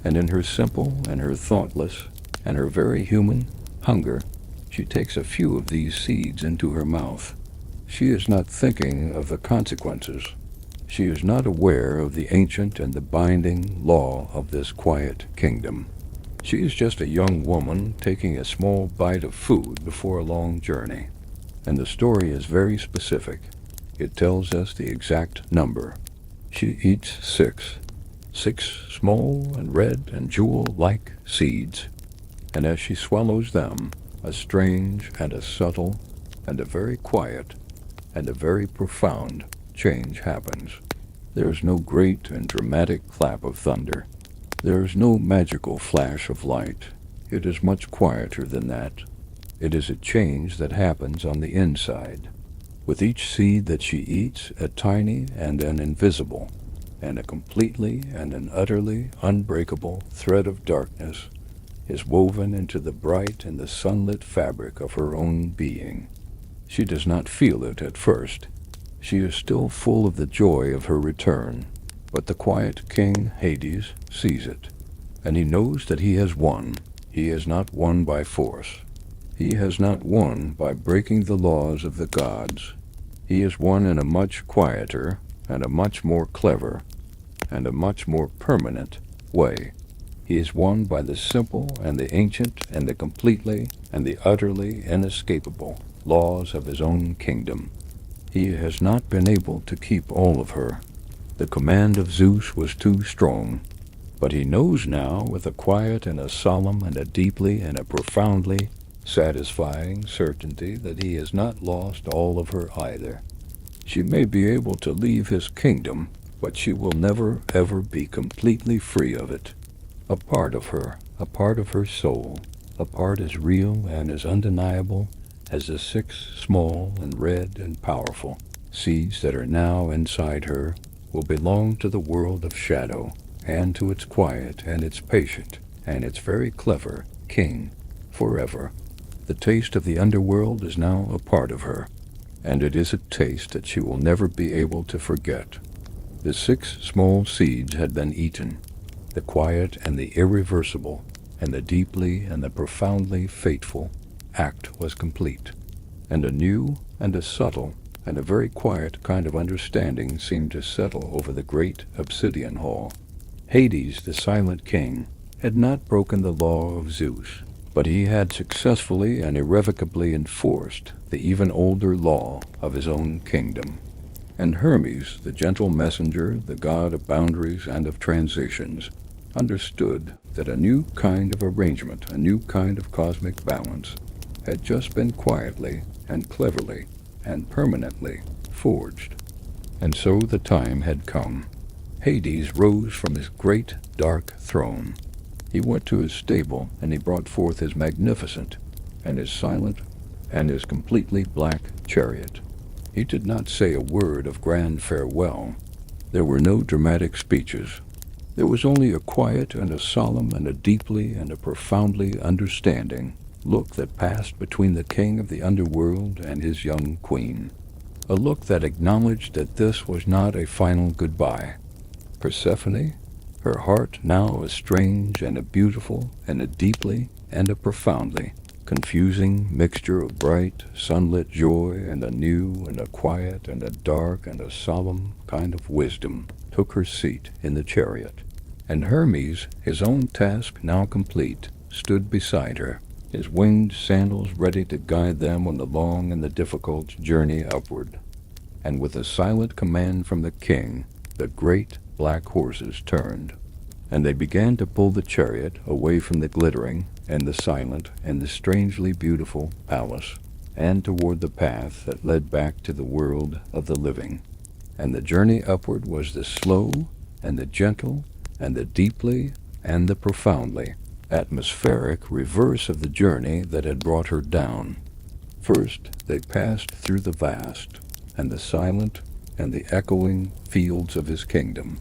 And in her simple and her thoughtless and her very human hunger, she takes a few of these seeds into her mouth. She is not thinking of the consequences. She is not aware of the ancient and the binding law of this quiet kingdom. She is just a young woman taking a small bite of food before a long journey. And the story is very specific. It tells us the exact number. She eats six small and red and jewel-like seeds. And as she swallows them, a strange and a subtle and a very quiet and a very profound change happens. There is no great and dramatic clap of thunder. There is no magical flash of light. It is much quieter than that. It is a change that happens on the inside. With each seed that she eats, a tiny and an invisible, and a completely and an utterly unbreakable thread of darkness is woven into the bright and the sunlit fabric of her own being. She does not feel it at first. She is still full of the joy of her return, but the quiet king Hades sees it, and he knows that he has won. He has not won by force. He has not won by breaking the laws of the gods. He has won in a much quieter and a much more clever and a much more permanent way. He is won by the simple and the ancient and the completely and the utterly inescapable laws of his own kingdom. He has not been able to keep all of her. The command of Zeus was too strong, but he knows now with a quiet and a solemn and a deeply and a profoundly satisfying certainty that he has not lost all of her either. She may be able to leave his kingdom, but she will never ever be completely free of it. A part of her soul, a part as real and as undeniable as the 6 small and red and powerful seeds that are now inside her, will belong to the world of shadow, and to its quiet and its patient and its very clever king forever. The taste of the underworld is now a part of her, and it is a taste that she will never be able to forget. The 6 small seeds had been eaten. The quiet and the irreversible and the deeply and the profoundly fateful act was complete, and a new and a subtle and a very quiet kind of understanding seemed to settle over the great obsidian hall. Hades, the silent king, had not broken the law of Zeus, but he had successfully and irrevocably enforced the even older law of his own kingdom. And Hermes, the gentle messenger, the god of boundaries and of transitions, understood that a new kind of arrangement, a new kind of cosmic balance, had just been quietly and cleverly and permanently forged. And so the time had come. Hades rose from his great dark throne. He went to his stable, and he brought forth his magnificent and his silent and his completely black chariot. He did not say a word of grand farewell. There were no dramatic speeches. There was only a quiet and a solemn and a deeply and a profoundly understanding look that passed between the king of the underworld and his young queen. A look that acknowledged that this was not a final goodbye. Persephone, her heart now a strange and a beautiful and a deeply and a profoundly confusing mixture of bright, sunlit joy and a new and a quiet and a dark and a solemn kind of wisdom, took her seat in the chariot. And Hermes, his own task now complete, stood beside her, his winged sandals ready to guide them on the long and the difficult journey upward. And with a silent command from the king, the great black horses turned, and they began to pull the chariot away from the glittering and the silent and the strangely beautiful palace, and toward the path that led back to the world of the living. And the journey upward was the slow and the gentle and the deeply and the profoundly atmospheric reverse of the journey that had brought her down. First they passed through the vast and the silent and the echoing fields of his kingdom.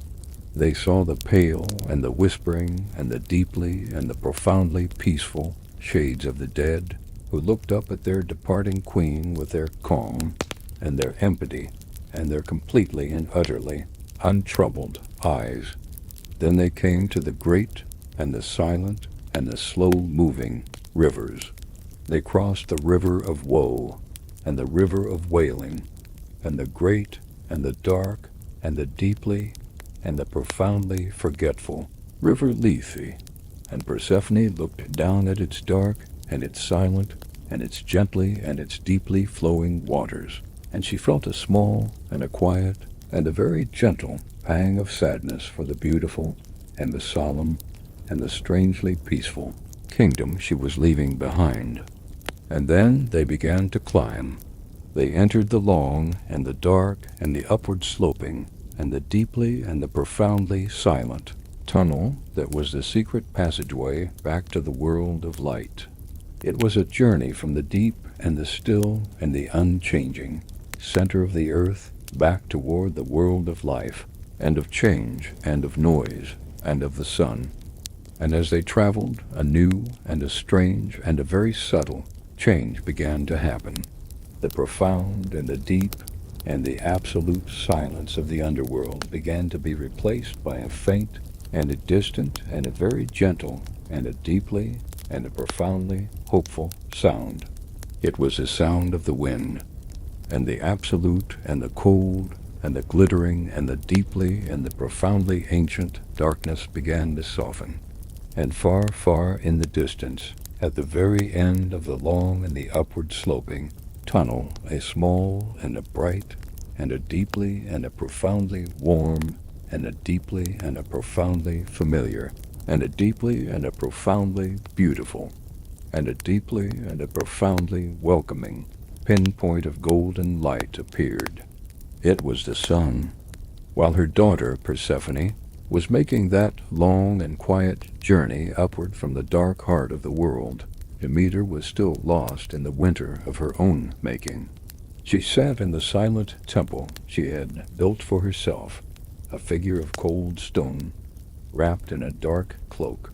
They saw the pale and the whispering and the deeply and the profoundly peaceful shades of the dead, who looked up at their departing queen with their calm and their empathy and their completely and utterly untroubled eyes. Then they came to the great and the silent and the slow-moving rivers. They crossed the river of woe and the river of wailing, and the great and the dark and the deeply and the profoundly forgetful river Lethe. And Persephone looked down at its dark and its silent and its gently and its deeply flowing waters, and she felt a small and a quiet and a very gentle pang of sadness for the beautiful and the solemn and the strangely peaceful kingdom she was leaving behind. And then they began to climb. They entered the long and the dark and the upward sloping and the deeply and the profoundly silent tunnel that was the secret passageway back to the world of light. It was a journey from the deep and the still and the unchanging center of the earth back toward the world of life and of change and of noise and of the sun. And as they traveled, a new and a strange and a very subtle change began to happen. The profound and the deep and the absolute silence of the underworld began to be replaced by a faint and a distant and a very gentle and a deeply and a profoundly hopeful sound. It was the sound of the wind, and the absolute and the cold and the glittering and the deeply and the profoundly ancient darkness began to soften. And far, far in the distance, at the very end of the long and the upward sloping tunnel, a small and a bright and a deeply and a profoundly warm and a deeply and a profoundly familiar and a deeply and a profoundly beautiful and a deeply and a profoundly welcoming pinpoint of golden light appeared. It was the sun. While her daughter, Persephone, was making that long and quiet journey upward from the dark heart of the world, Demeter was still lost in the winter of her own making. She sat in the silent temple she had built for herself, a figure of cold stone, wrapped in a dark cloak,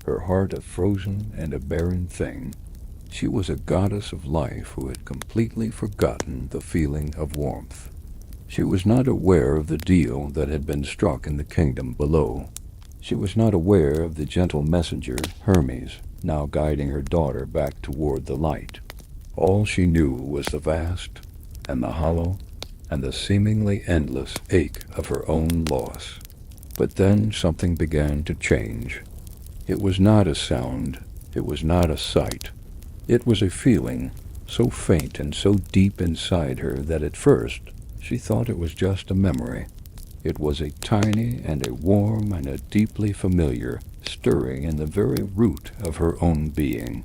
her heart a frozen and a barren thing. She was a goddess of life who had completely forgotten the feeling of warmth. She was not aware of the deal that had been struck in the kingdom below. She was not aware of the gentle messenger, Hermes, now guiding her daughter back toward the light. All she knew was the vast and the hollow and the seemingly endless ache of her own loss. But then something began to change. It was not a sound. It was not a sight. It was a feeling, so faint and so deep inside her that at first she thought it was just a memory. It was a tiny and a warm and a deeply familiar stirring in the very root of her own being.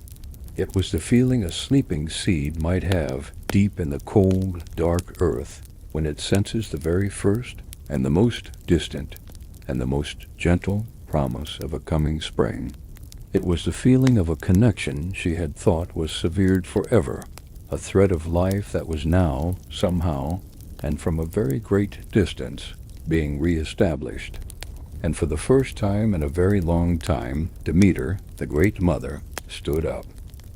It was the feeling a sleeping seed might have deep in the cold, dark earth when it senses the very first and the most distant and the most gentle promise of a coming spring. It was the feeling of a connection she had thought was severed forever, a thread of life that was now, somehow, and from a very great distance, being re-established. And for the first time in a very long time, Demeter, the great mother, stood up.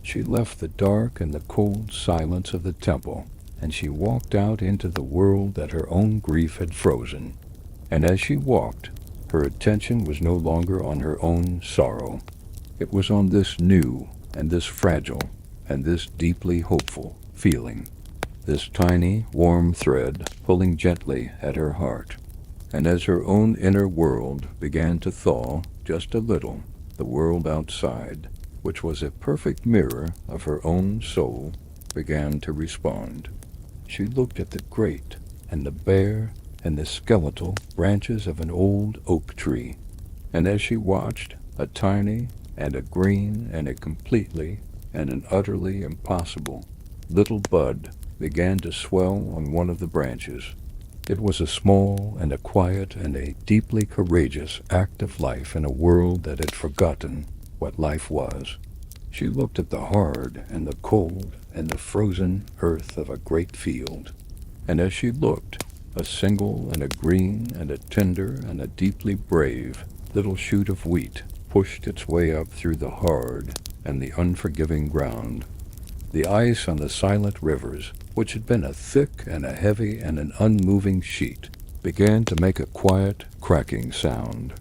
She left the dark and the cold silence of the temple, and she walked out into the world that her own grief had frozen. And as she walked, her attention was no longer on her own sorrow. It was on this new and this fragile and this deeply hopeful feeling, this tiny, warm thread pulling gently at her heart. And as her own inner world began to thaw just a little, the world outside, which was a perfect mirror of her own soul, began to respond. She looked at the great and the bare and the skeletal branches of an old oak tree, and as she watched, a tiny and a green and a completely and an utterly impossible little bud began to swell on one of the branches. It was a small and a quiet and a deeply courageous act of life in a world that had forgotten what life was. She looked at the hard and the cold and the frozen earth of a great field, and as she looked, a single and a green and a tender and a deeply brave little shoot of wheat pushed its way up through the hard and the unforgiving ground. The ice on the silent rivers, which had been a thick and a heavy and an unmoving sheet, began to make a quiet, cracking sound.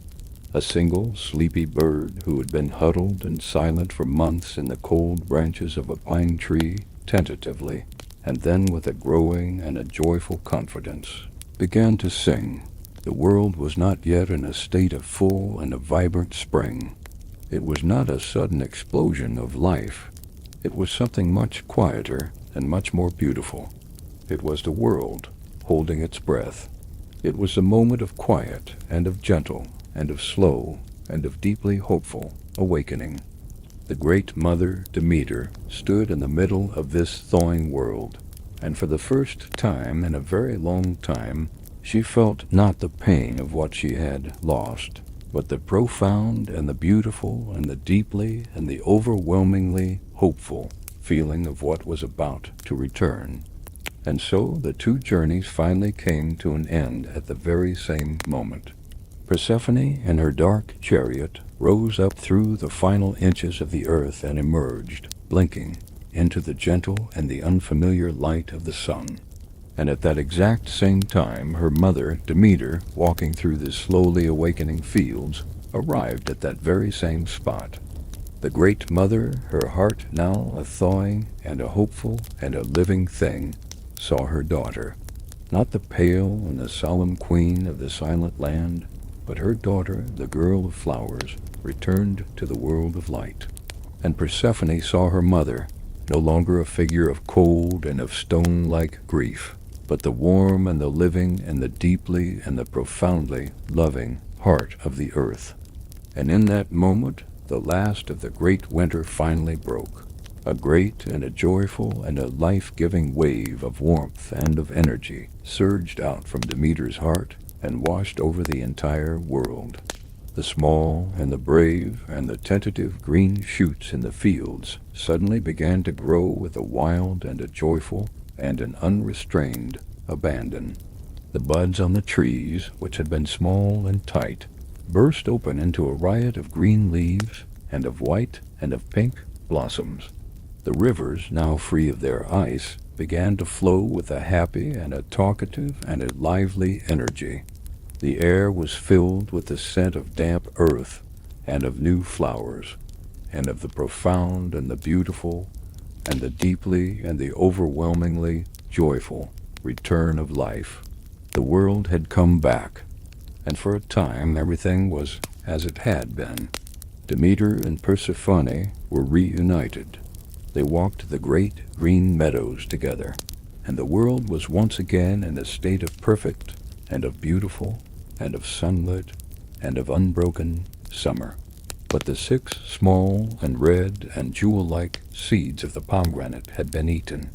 A single sleepy bird who had been huddled and silent for months in the cold branches of a pine tree, tentatively, and then with a growing and a joyful confidence, began to sing. The world was not yet in a state of full and a vibrant spring. It was not a sudden explosion of life. It was something much quieter and much more beautiful. It was the world holding its breath. It was a moment of quiet and of gentle and of slow and of deeply hopeful awakening. The great mother, Demeter, stood in the middle of this thawing world, and for the first time in a very long time, she felt not the pain of what she had lost, but the profound and the beautiful and the deeply and the overwhelmingly hopeful feeling of what was about to return. And so the two journeys finally came to an end at the very same moment. Persephone in her dark chariot rose up through the final inches of the earth and emerged, blinking, into the gentle and the unfamiliar light of the sun. And at that exact same time her mother, Demeter, walking through the slowly awakening fields, arrived at that very same spot. The great mother, her heart now a thawing and a hopeful and a living thing, saw her daughter, not the pale and the solemn queen of the silent land, but her daughter, the girl of flowers, returned to the world of light. And Persephone saw her mother, no longer a figure of cold and of stone-like grief, but the warm and the living and the deeply and the profoundly loving heart of the earth. And in that moment, the last of the great winter finally broke. A great and a joyful and a life-giving wave of warmth and of energy surged out from Demeter's heart and washed over the entire world. The small and the brave and the tentative green shoots in the fields suddenly began to grow with a wild and a joyful and an unrestrained abandon. The buds on the trees, which had been small and tight, burst open into a riot of green leaves and of white and of pink blossoms. The rivers, now free of their ice, began to flow with a happy and a talkative and a lively energy. The air was filled with the scent of damp earth and of new flowers, and of the profound and the beautiful and the deeply and the overwhelmingly joyful return of life. The world had come back, and for a time everything was as it had been. Demeter and Persephone were reunited. They walked the great green meadows together, and the world was once again in a state of perfect and of beautiful and of sunlit and of unbroken summer. But the 6 small and red and jewel-like seeds of the pomegranate had been eaten.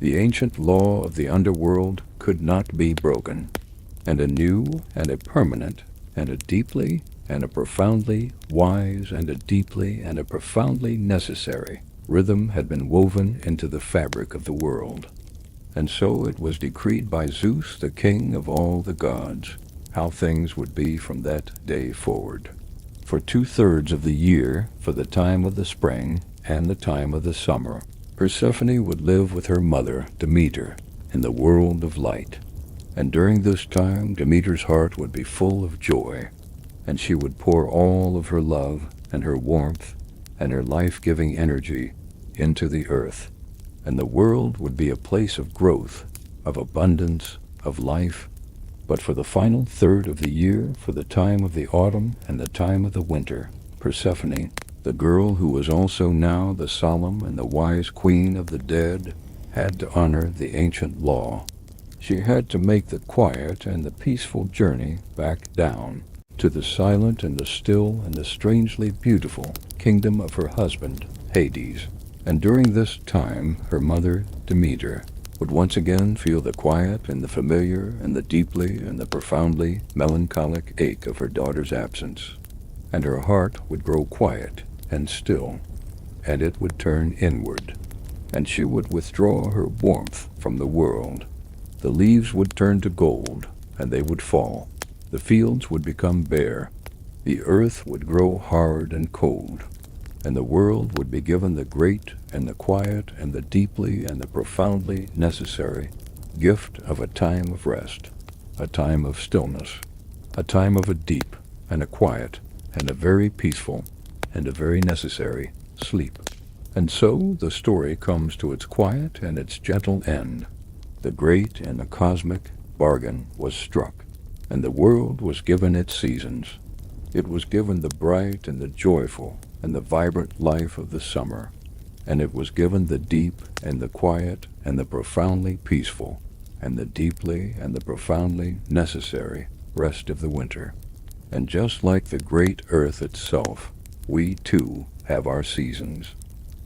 The ancient law of the underworld could not be broken, and a new and a permanent and a deeply and a profoundly wise and a deeply and a profoundly necessary rhythm had been woven into the fabric of the world. And so it was decreed by Zeus, the king of all the gods, how things would be from that day forward. For 2/3 of the year, for the time of the spring and the time of the summer, Persephone would live with her mother, Demeter, in the world of light. And during this time, Demeter's heart would be full of joy, and she would pour all of her love and her warmth and her life-giving energy into the earth, and the world would be a place of growth, of abundance, of life. But for the final third of the year, for the time of the autumn and the time of the winter, Persephone, the girl who was also now the solemn and the wise queen of the dead, had to honor the ancient law. She had to make the quiet and the peaceful journey back down to the silent and the still and the strangely beautiful kingdom of her husband, Hades. And during this time, her mother, Demeter, would once again feel the quiet and the familiar and the deeply and the profoundly melancholic ache of her daughter's absence. And her heart would grow quiet and still, and it would turn inward, and she would withdraw her warmth from the world. The leaves would turn to gold, and they would fall. The fields would become bare. The earth would grow hard and cold, and the world would be given the great and the quiet and the deeply and the profoundly necessary gift of a time of rest, a time of stillness, a time of a deep and a quiet and a very peaceful and a very necessary sleep. And so the story comes to its quiet and its gentle end. The great and the cosmic bargain was struck, and the world was given its seasons. It was given the bright and the joyful and the vibrant life of the summer, and it was given the deep and the quiet and the profoundly peaceful and the deeply and the profoundly necessary rest of the winter. And just like the great earth itself, we too have our seasons.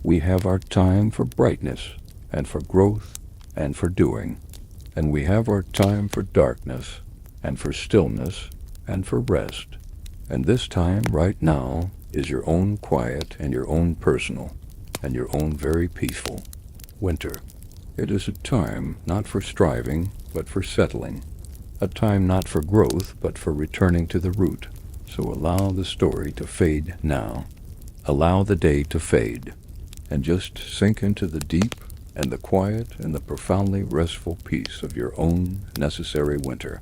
We have our time for brightness and for growth and for doing, and we have our time for darkness and for stillness and for rest. And this time right now is your own quiet and your own personal and your own very peaceful winter. It is a time not for striving, but for settling. A time not for growth, but for returning to the root. So allow the story to fade now. Allow the day to fade, and just sink into the deep and the quiet and the profoundly restful peace of your own necessary winter.